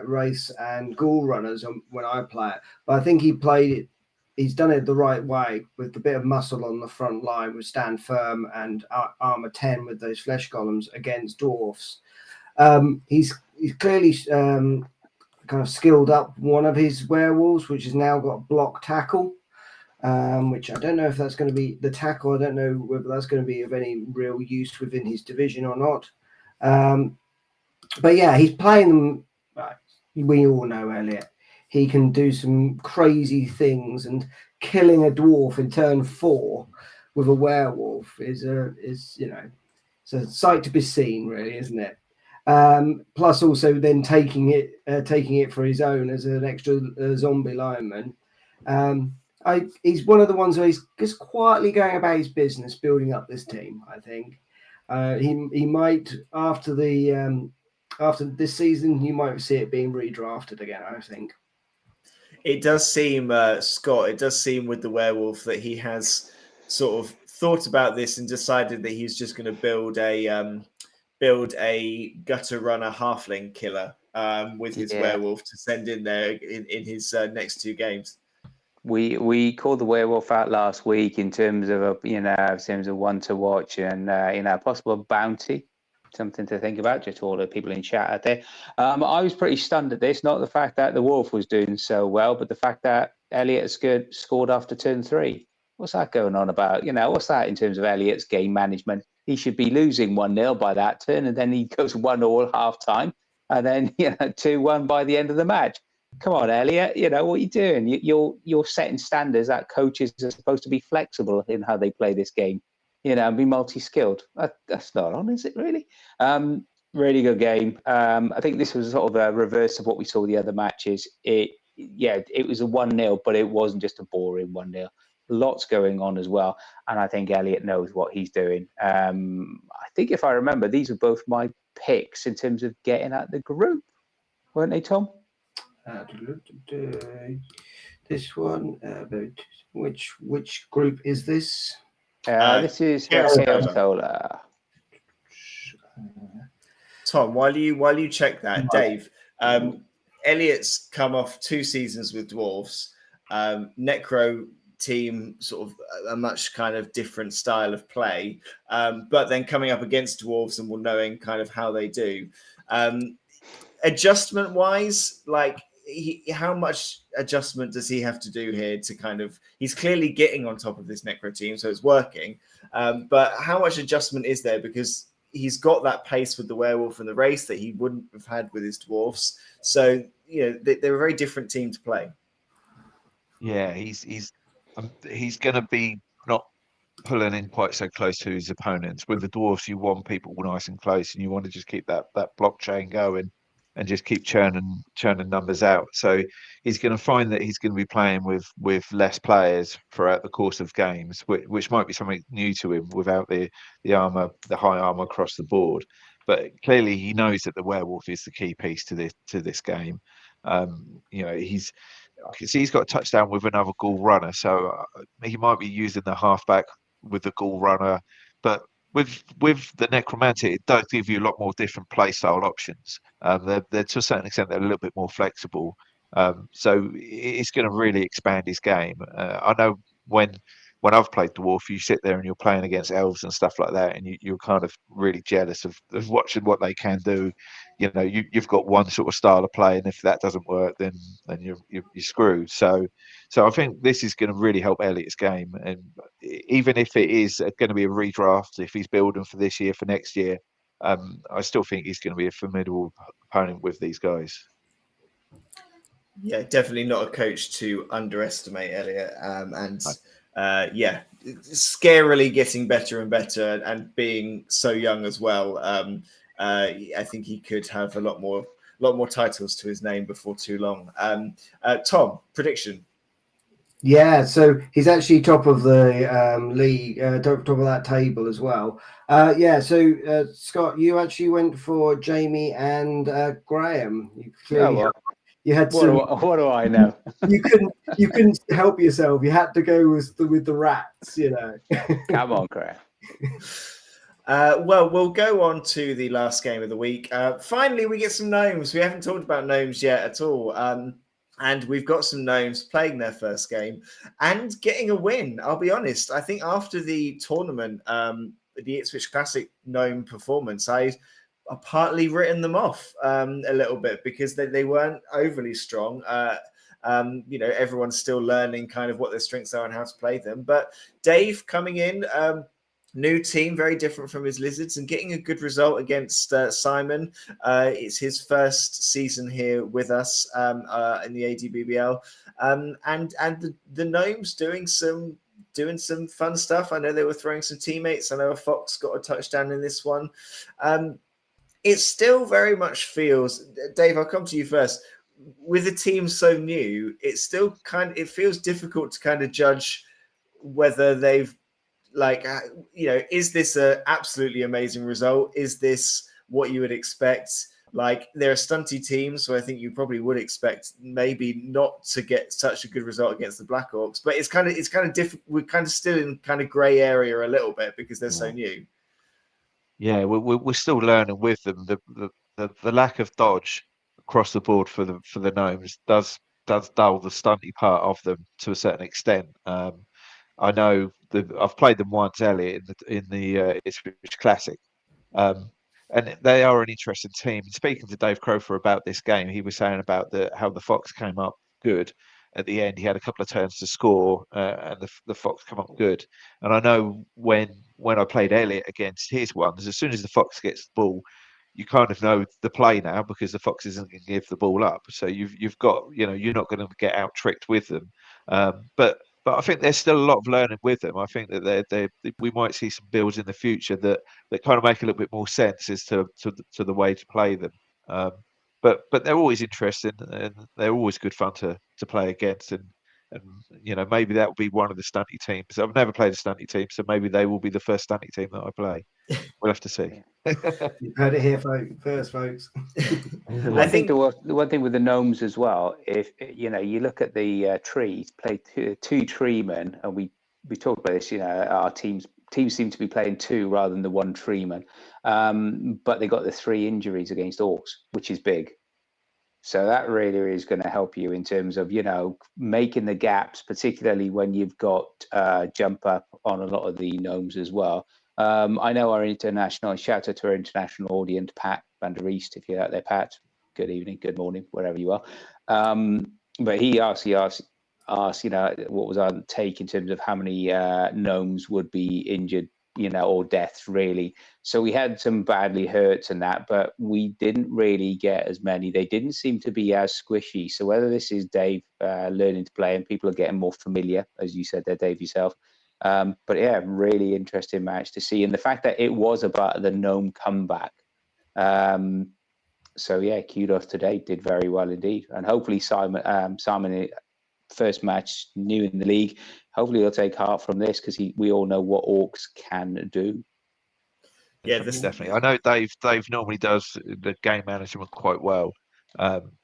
race, and ghoul runners when I play it. But I think he's done it the right way with the bit of muscle on the front line with stand firm and armor 10 with those flesh golems against dwarfs. He's clearly kind of skilled up one of his werewolves, which has now got block tackle. Which I don't know if that's going to be the tackle. I don't know whether that's going to be of any real use within his division or not. But yeah, he's playing them. We all know Elliot. He can do some crazy things, and killing a dwarf in turn 4 with a werewolf is it's a sight to be seen, really, isn't it? Plus, also then taking it for his own as an extra zombie lineman. He's one of the ones where he's just quietly going about his business, building up this team. I think he might after this season, you might see it being redrafted again. I think it does seem, Scott. It does seem with the werewolf that he has sort of thought about this and decided that he's just going to build a gutter runner halfling killer with his werewolf to send in there in his next 2 games. We called the werewolf out last week in terms of one to watch and possible bounty, something to think about. Just all the people in chat out there. I was pretty stunned at this, not the fact that the wolf was doing so well, but the fact that Elliot scored after turn 3. What's that going on about? What's that in terms of Elliot's game management? He should be losing 1-0 by that turn, and then he goes 1-1 half time, and then 2-1 by the end of the match. Come on, Elliot. What are you doing? You're setting standards that coaches are supposed to be flexible in how they play this game, and be multi-skilled. That's not on, is it really? Really good game. I think this was sort of a reverse of what we saw the other matches. It was a 1-0, but it wasn't just a boring 1-0. Lots going on as well, and I think Elliot knows what he's doing. I think if I remember, these were both my picks in terms of getting out the group, weren't they, Tom? This one, which group is this? This is Chaos. Tom, while you check that, Dave, Elliot's come off 2 seasons with dwarves. Necro team, sort of a much kind of different style of play, but then coming up against dwarves and knowing kind of how they do. Adjustment wise, like how much adjustment does he have to do here to kind of, he's clearly getting on top of this Necro team, so it's working. But how much adjustment is there? Because he's got that pace with the werewolf and the race that he wouldn't have had with his dwarfs. So, they're a very different team to play. Yeah, he's going to be not pulling in quite so close to his opponents. With the dwarfs, you want people nice and close, and you want to just keep that blockchain going and just keep churning numbers out. So he's going to find that he's going to be playing with less players throughout the course of games, which might be something new to him without the armor, the high armor across the board. But clearly, he knows that the werewolf is the key piece to this game. I can see he's got a touchdown with another ghoul runner, so he might be using the halfback with the ghoul runner, but with the necromantic, it does give you a lot more different play style options. They're to a certain extent they're a little bit more flexible, so it's going to really expand his game. I know when I've played dwarf, you sit there and you're playing against elves and stuff like that, and you're kind of really jealous of watching what they can do. You've got one sort of style of play, and if that doesn't work, then you're screwed. So I think this is going to really help Elliot's game, and even if it is going to be a redraft, if he's building for this year, for next year, I still think he's going to be a formidable opponent with these guys. Yeah, definitely not a coach to underestimate, Elliot. Scarily getting better and better, and being so young as well. I think he could have a lot more titles to his name before too long. Tom, prediction. Yeah, so he's actually top of the league, top of that table as well. So Scott, you actually went for Jamie and Graham. You clearly You had What some. what do I know? You couldn't help yourself. You had to go with the rats. You know. Come on, Craig. Well, we'll go on to the last game of the week. Finally, we get some gnomes. We haven't talked about gnomes yet at all. And we've got some gnomes playing their first game and getting a win. I'll be honest. I think after the tournament, the Ipswich Classic gnome performance, I partly written them off a little bit because they weren't overly strong. Everyone's still learning kind of what their strengths are and how to play them. But Dave coming in, new team, very different from his Lizards, and getting a good result against Simon. It's his first season here with us in the ADBBL, and the gnomes doing some fun stuff. I know they were throwing some teammates. I know a Fox got a touchdown in this one. It still very much feels, Dave, I'll come to you first. With a team so new, it feels difficult to kind of judge whether they've is this a absolutely amazing result? Is this what you would expect? Like, they're a stunty team, so I think you probably would expect maybe not to get such a good result against the Blackhawks. But it's kind of different. We're kind of still in kind of grey area a little bit because they're so new. Yeah, we're still learning with them. The lack of dodge across the board for the gnomes does dull the stunty part of them to a certain extent. I know I've played them once, Elliot, in the Ipswich Classic, and they are an interesting team. Speaking to Dave Crofer about this game, he was saying about how the Fox came up good at the end. He had a couple of turns to score, and the Fox come up good. And I know when I played Elliot against his ones, as soon as the Fox gets the ball, you kind of know the play now because the Fox isn't going to give the ball up. So you've got, you're not going to get out tricked with them. But I think there's still a lot of learning with them. I think that we might see some builds in the future that kind of make a little bit more sense as to the way to play them. But they're always interesting and they're always good fun to play against. And maybe that will be one of the stunty teams. I've never played a stunty team, so maybe they will be the first stunty team that I play. We'll have to see. You've heard it here first, folks. I think the one thing with the gnomes as well, if you look at the trees, play two treemen, and we talked about this. Our teams seem to be playing two rather than the one treeman, but they got the 3 injuries against Orcs, which is big. So that really is going to help you in terms of making the gaps, particularly when you've got jump up on a lot of the gnomes as well. I know our international, shout out to our international audience, Pat van der East, if you're out there, Pat. Good evening, good morning, wherever you are. But he asked, what was our take in terms of how many gnomes would be injured, or deaths really. So we had some badly hurts and that, but we didn't really get as many. They didn't seem to be as squishy. So whether this is Dave learning to play and people are getting more familiar, as you said there, Dave, yourself. But yeah, really interesting match to see. And the fact that it was about the gnome comeback. So yeah, kudos to Dave, did very well indeed. And hopefully Simon, first match, new in the league, hopefully he'll take heart from this because we all know what Orcs can do. Yeah, definitely. I know Dave normally does the game management quite well.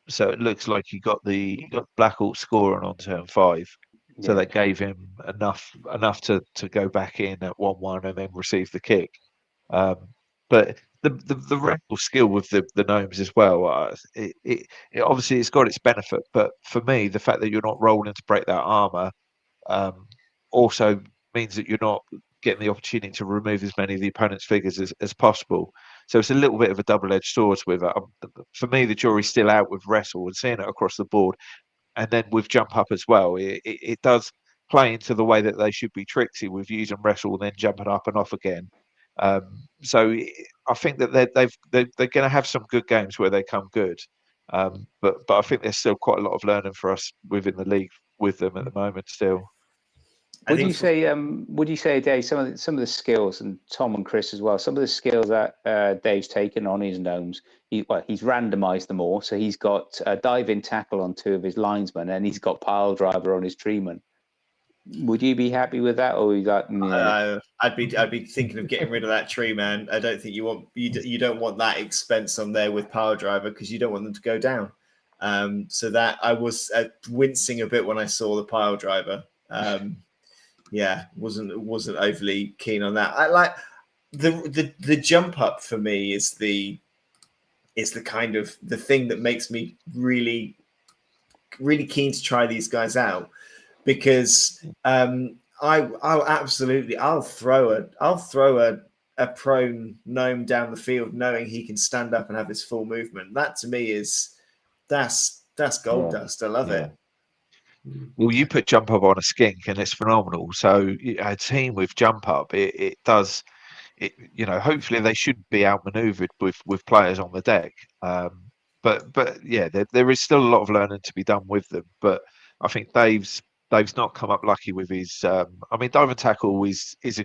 So it looks like he got Black Orc scoring on turn 5. So that gave him enough to go back in at 1-1 and then receive the kick. But the radical skill with the gnomes as well, it obviously it's got its benefit. But for me, the fact that you're not rolling to break that armor also means that you're not getting the opportunity to remove as many of the opponent's figures as possible. So it's a little bit of a double-edged sword with it. For me, the jury's still out with wrestle and seeing it across the board. And then with jump up as well, it does play into the way that they should be tricksy with using wrestle and then jumping up and off again. So I think that they're going to have some good games where they come good. But I think there's still quite a lot of learning for us within the league with them at the moment still. Would you say, Dave, some of the skills, and Tom and Chris as well, some of the skills that Dave's taken on his gnomes, he's randomised them all. So he's got a dive-in tackle on 2 of his linesmen, and he's got pile driver on his treeman. Would you be happy with that, or you got? Yeah. I'd be thinking of getting rid of that tree, man. I don't think you don't want that expense on there with power driver because you don't want them to go down. So that I was wincing a bit when I saw the pile driver. Wasn't overly keen on that. I like the jump up for me is the kind of the thing that makes me really keen to try these guys out, because I'll throw a prone gnome down the field knowing he can stand up and have his full movement. That to me is that's gold dust. I love it. Well, you put jump up on a skink and it's phenomenal. So a team with jump up, it does it. Hopefully they should be outmaneuvered with players on the deck. But yeah, there is still a lot of learning to be done with them. But I think Dave's not come up lucky with his. I mean, dive and tackle is a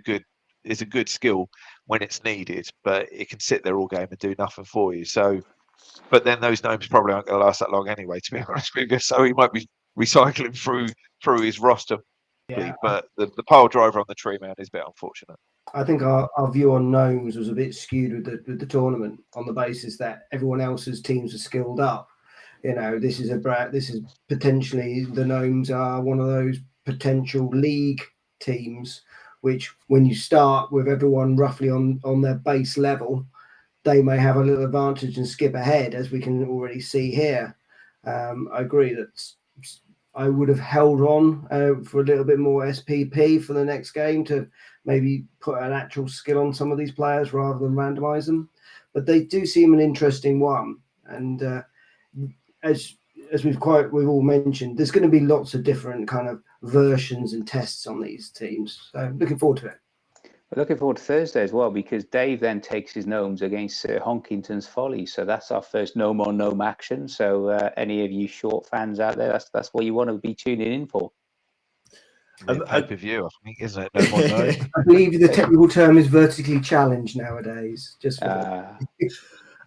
good skill when it's needed, but it can sit there all game and do nothing for you. So, but then those gnomes probably aren't going to last that long anyway, to be honest with you. So he might be recycling through his roster. Yeah. But the pile driver on the tree man is a bit unfortunate. I think our view on gnomes was a bit skewed with the tournament on the basis that everyone else's teams are skilled up. This is potentially the gnomes are one of those potential league teams, which when you start with everyone roughly on their base level, they may have a little advantage and skip ahead, as we can already see here. I agree that I would have held on for a little bit more SPP for the next game to maybe put an actual skill on some of these players rather than randomize them. But they do seem an interesting one. And as we've all mentioned, there's going to be lots of different kind of versions and tests on these teams. So looking forward to it. We're looking forward to Thursday as well, because Dave then takes his gnomes against Honkington's Folly. So that's our first gnome on gnome action. So any of you short fans out there, that's what you want to be tuning in for. Pay-per-view, I think, isn't it? No more no. I believe the technical term is vertically challenged nowadays. Just for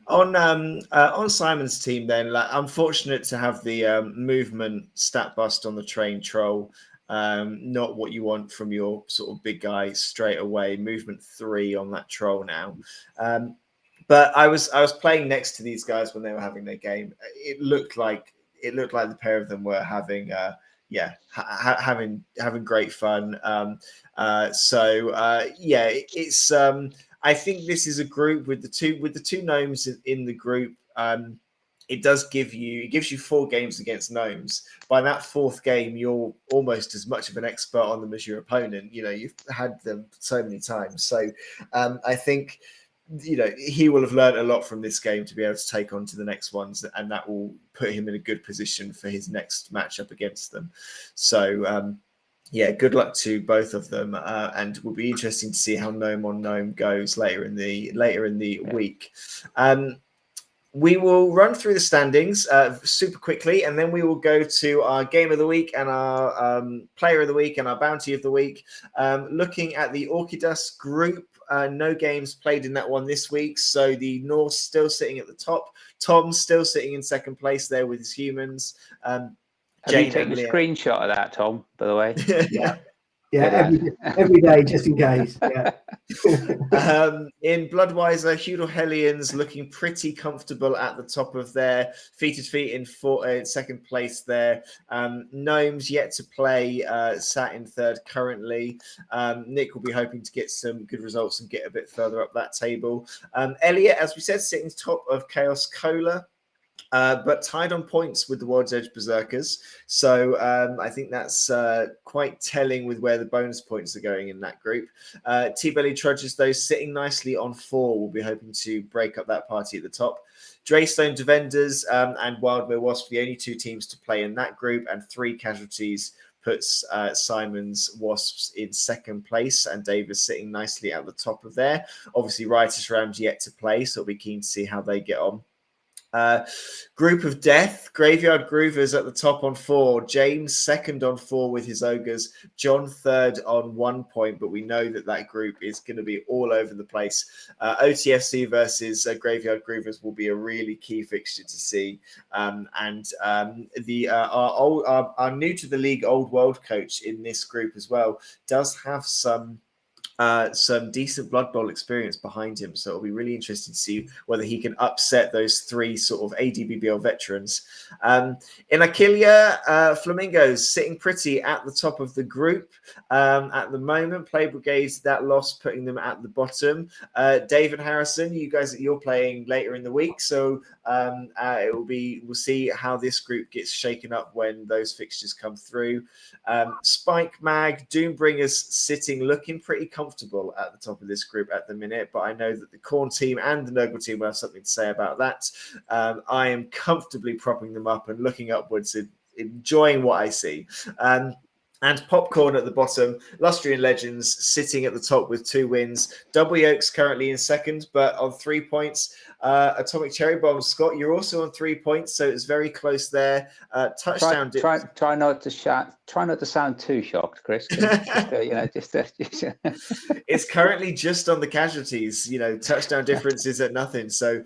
on Simon's team, then, I'm fortunate to have the movement stat bust on the train troll. Not what you want from your sort of big guy straight away. Movement 3 on that troll now. But I was playing next to these guys when they were having their game. It looked like the pair of them were having having great fun. It's I think this is a group with the two gnomes in the group. It gives you 4 games against gnomes. By that 4th game, you're almost as much of an expert on them as your opponent. You've had them so many times. So I think he will have learned a lot from this game to be able to take on to the next ones, and that will put him in a good position for his next matchup against them. So good luck to both of them, and will be interesting to see how gnome on gnome goes later in the week. We will run through the standings super quickly, and then we will go to our game of the week and our player of the week and our bounty of the week. Looking at the Orchidus group, no games played in that one this week, so the Norse still sitting at the top. Tom still sitting in second place there with his humans. Have you taken a screenshot of that, Tom, by the way? Yeah, every day, just in case. Yeah. In Bloodwiser, Hudal Hellions looking pretty comfortable at the top of there. Feet in second place there. Gnomes yet to play, sat in 3rd currently. Nick will be hoping to get some good results and get a bit further up that table. Elliot, as we said, sitting top of Chaos Cola. But tied on points with the World's Edge Berserkers. So I think that's quite telling with where the bonus points are going in that group. T-Belly Trudgers, though, sitting nicely on 4. We'll be hoping to break up that party at the top. Draystone Defenders and Wildmere Wasp, the only 2 teams to play in that group, and 3 casualties puts Simon's Wasps in second place, and Davis sitting nicely at the top of there. Obviously, Riotous Rams yet to play, so we'll be keen to see how they get on. Group of Death, Graveyard Groovers at the top on 4, James second on 4 with his Ogres, John third on 1 point, but we know that group is going to be all over the place. OTFC versus Graveyard Groovers will be a really key fixture to see. Our new to the league Old World coach in this group as well does have some some decent Blood Bowl experience behind him. So it'll be really interesting to see whether he can upset those three sort of ADBBL veterans. In Achilea, Flamingos sitting pretty at the top of the group at the moment. Play Brigade, that loss putting them at the bottom. David Harrison, you're playing later in the week, so we'll see how this group gets shaken up when those fixtures come through. Spike Mag, Doombringers sitting looking pretty comfortable at the top of this group at the minute, but I know that the Corn team and the Nurgle team will have something to say about that. I am comfortably propping them up and looking upwards and enjoying what I see. And Popcorn at the bottom, Lustrian Legends sitting at the top with 2 wins. Double Yolks currently in second, but on 3 points. Atomic Cherry Bomb, Scott, you're also on 3 points, so it's very close there. Touchdown. Try not to shout. Try not to sound too shocked, Chris. It's currently just on the casualties. Touchdown difference is at nothing. So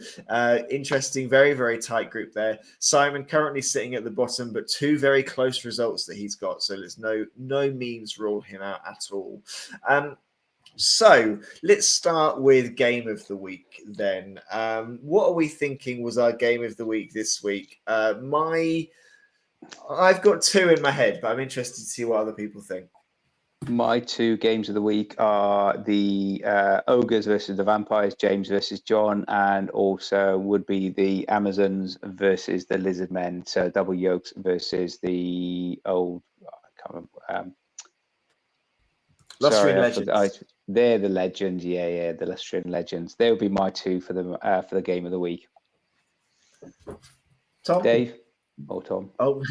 interesting, very, very tight group there. Simon currently sitting at the bottom, but 2 very close results that he's got. So there's no means rule him out at all. So let's start with game of the week then. What are we thinking was our game of the week this week? I've got 2 in my head, but I'm interested to see what other people think. My 2 games of the week are the Ogres versus the Vampires, James versus John, and also would be the Amazons versus the Lizard Men. So Double Yolks versus the I can't remember. Lustrian Legends. They're the legends, yeah, the Lustrian Legends. They would be my 2 for the game of the week. Tom, Dave or Tom? Oh,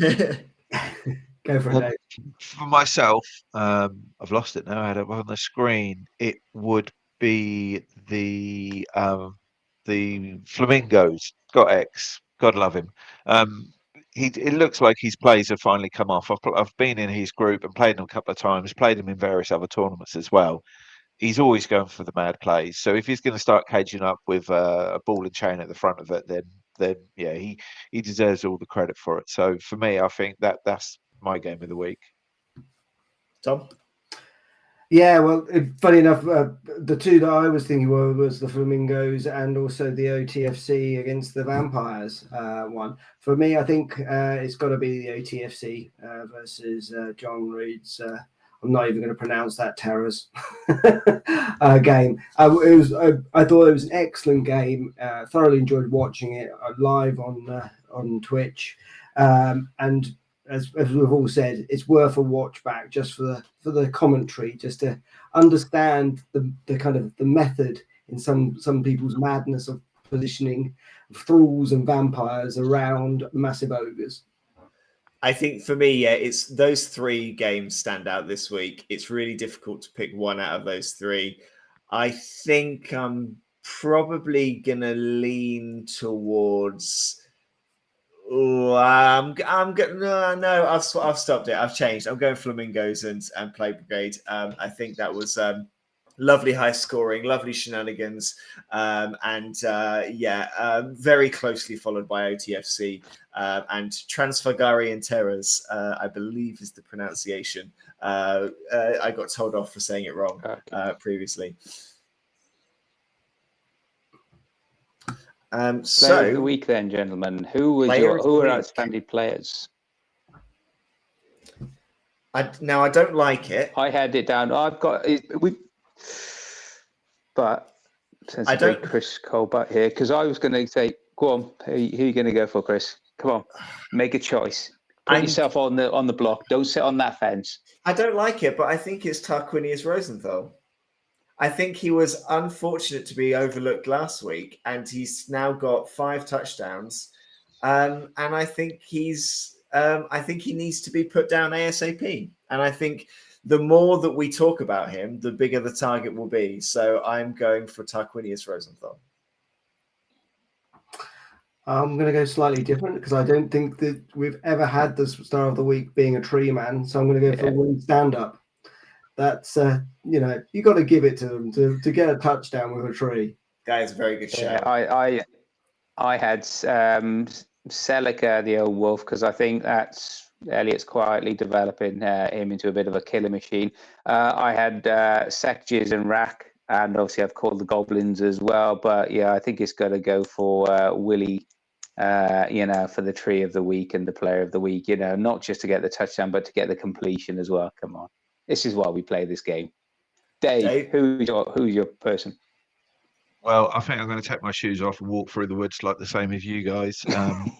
go for it, Dave. For myself, I've lost it now. I had it on the screen. It would be the Flamingos. Got X. God love him. It looks like his plays have finally come off. I've been in his group and played him a couple of times, played him in various other tournaments as well. He's always going for the mad plays. So if he's going to start caging up with a ball and chain at the front of it, then yeah, he deserves all the credit for it. So for me, I think that's my game of the week. Tom? Yeah, well, funny enough, the 2 that I was thinking was the Flamingos and also the OTFC against the Vampires one. For me, I think it's got to be the OTFC versus John Reed's. I'm not even going to pronounce that terror's game. I thought it was an excellent game. Thoroughly enjoyed watching it live on Twitch, and as we've all said, it's worth a watch back just for the commentary, just to understand the kind of the method in some people's madness of positioning thralls and vampires around massive ogres. I think for me, yeah, it's those 3 games stand out this week. It's really difficult to pick one out of those 3. I think I'm probably gonna lean towards. I'm gonna no. I've stopped it. I've changed. I'm going Flamingos and Play Brigade. I think that was lovely high scoring, lovely shenanigans, and very closely followed by OTFC and Transfagarian Terrors, I believe is the pronunciation. I got told off for saying it wrong previously. Player of the week, then, gentlemen. Who are outstanding players? I don't like it. I had it down. I've got but since I don't Chris Colbert here, because I was going to say, go on, who are you going to go for, Chris? Come on, make a choice. Put yourself on the block. Don't sit on that fence. I don't like it, but I think it's Tarquinius Rosenthal. I think he was unfortunate to be overlooked last week, and he's now got 5 touchdowns. And I think he needs to be put down ASAP. And I think the more that we talk about him, the bigger the target will be. So I'm going for Tarquinius Rosenthal. I'm going to go slightly different because I don't think that we've ever had the star of the week being a tree man. So I'm going to go for Win Stand Up. That's you got to give it to them to get a touchdown with a tree. That is a very good shout. I had Celica, the old wolf, because I think that's Elliot's quietly developing him into a bit of a killer machine. I had Sekjiz and Rack, and obviously I've called the Goblins as well. But yeah, I think it's got to go for Willie, for the tree of the week and the player of the week. Not just to get the touchdown, but to get the completion as well. Come on, this is why we play this game. Dave, who's your person? Well, I think I'm going to take my shoes off and walk through the woods like the same as you guys.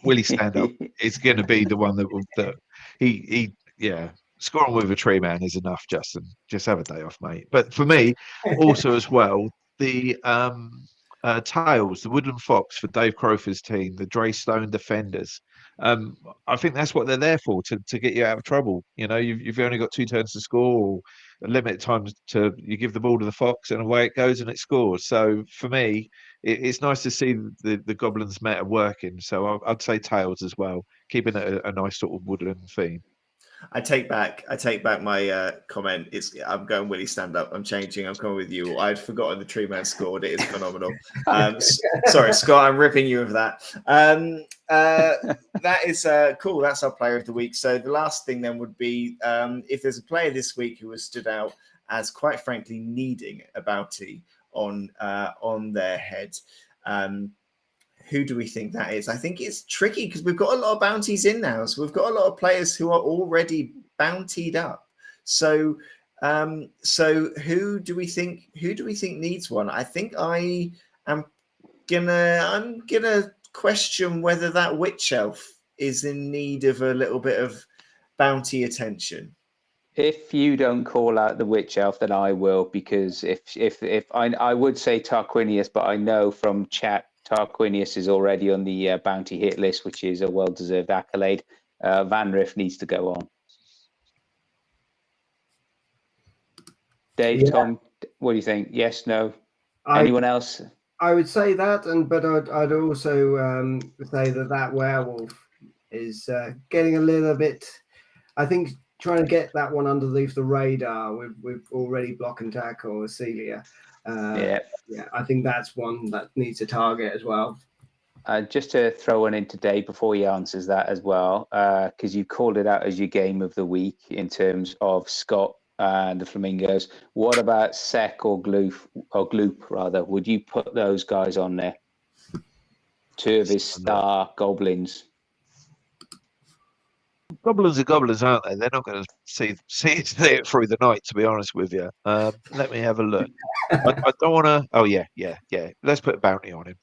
Willie Stand Up is going to be the one that yeah, scoring with a tree man is enough, Justin. Just have a day off, mate. But for me, also as well, the Tails, the Woodland Fox for Dave Crowther's team, the Greystone Defenders. I think that's what they're there for, to get you out of trouble. You've only got 2 turns to score, or a limited time you give the ball to the Fox and away it goes and it scores. So for me, it's nice to see the Goblins meta working. So I'd say Tails as well, keeping it a nice sort of woodland theme. I take back my comment. I'm going Willie Stand Up. I'm changing. I'm coming with you. I'd forgotten the tree man scored. It is phenomenal. Sorry, Scott. I'm ripping you of that. That is cool. That's our player of the week. So the last thing then would be if there's a player this week who has stood out as, quite frankly, needing a bounty on their head. Who do we think that is? I think it's tricky because we've got a lot of bounties in now. So we've got a lot of players who are already bountied up. So who do we think needs one? I think I'm gonna question whether that witch elf is in need of a little bit of bounty attention. If you don't call out the witch elf, then I will, because if I would say Tarquinius, but I know from chat Tarquinius is already on the bounty hit list, which is a well-deserved accolade. Van Riff needs to go on. Dave, Tom, what do you think? Yes, no? Anyone else? I would say that, but I'd also say that werewolf is getting a little bit. I think trying to get that one underneath the radar with already block and tackle Celia. Yeah, I think that's one that needs a target as well. Just to throw one into Dave before he answers that as well, because you called it out as your game of the week in terms of Scott and the Flamingos. What about Sek or Gloop rather? Would you put those guys on there? 2 of his star goblins. Goblins are goblins, aren't they? They're not going to see it through the night, to be honest with you. Let me have a look. I don't want to. Oh yeah. Let's put a bounty on him.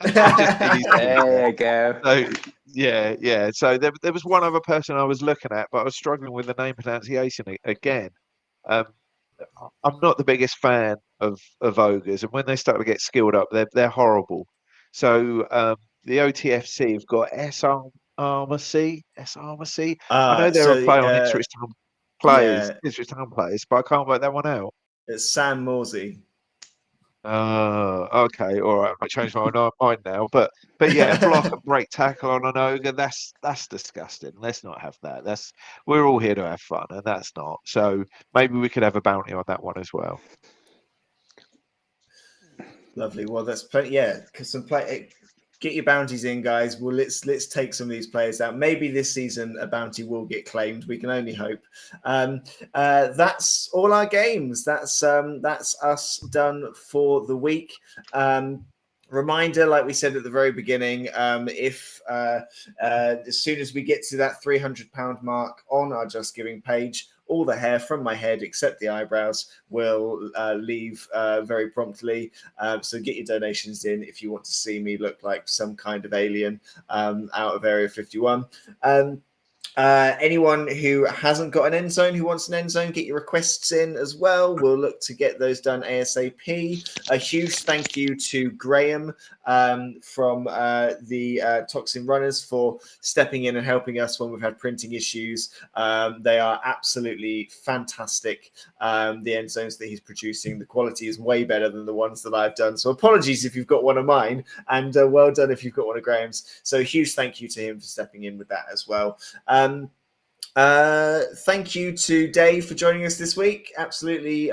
There you go. So yeah. So there was one other person I was looking at, but I was struggling with the name pronunciation again. I'm not the biggest fan of ogres, and when they start to get skilled up, they're horrible. So the OTFC have got S-Armacy. I know they're a play on Ipswich Town players, but I can't work that one out. It's Sam Morsey. Okay, all right. I changed my mind now, but yeah, block and break tackle on an ogre. That's disgusting. Let's not have that. We're all here to have fun, and that's not. So maybe we could have a bounty on that one as well. Lovely. Well, that's plenty. Yeah, because get your bounties in, guys. Well, let's take some of these players out. Maybe this season a bounty will get claimed. We can only hope. That's all our games. That's us done for the week. Reminder, like we said at the very beginning, if as soon as we get to that £300 mark on our Just Giving page, all the hair from my head except the eyebrows will leave very promptly. So get your donations in if you want to see me look like some kind of alien out of Area 51. Anyone who hasn't got an end zone, who wants an end zone, get your requests in as well. We'll look to get those done ASAP. A huge thank you to Graham from the Toxin Runners for stepping in and helping us when we've had printing issues. They are absolutely fantastic. The end zones that he's producing, the quality is way better than the ones that I've done. So apologies if you've got one of mine, and well done if you've got one of Graham's. So a huge thank you to him for stepping in with that as well. Thank you to Dave for joining us this week. Absolutely.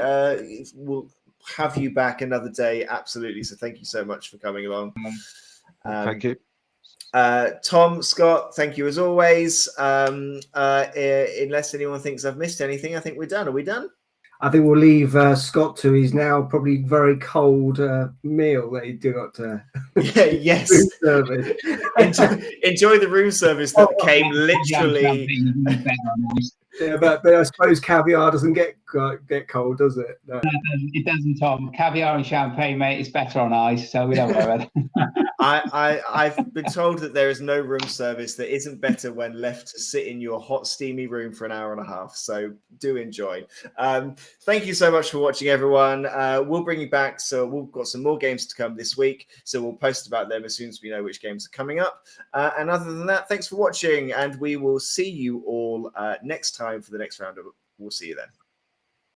We'll have you back another day. Absolutely. So thank you so much for coming along. Thank you. Tom, Scott, thank you as always. Unless anyone thinks I've missed anything, I think we're done. Are we done? I think we'll leave Scott to his now probably very cold meal that he got to Yes. service. Enjoy the room service that came literally. Yeah, but I suppose caviar doesn't get cold, does it? No. It doesn't, Tom. Caviar and champagne, mate, is better on ice, so we don't worry about that. I've been told that there is no room service that isn't better when left to sit in your hot, steamy room for an hour and a half. So do enjoy. Thank you so much for watching, everyone. We'll bring you back. So we've got some more games to come this week. So we'll post about them as soon as we know which games are coming up. And other than that, thanks for watching. And we will see you all next time for the next round. We'll see you then.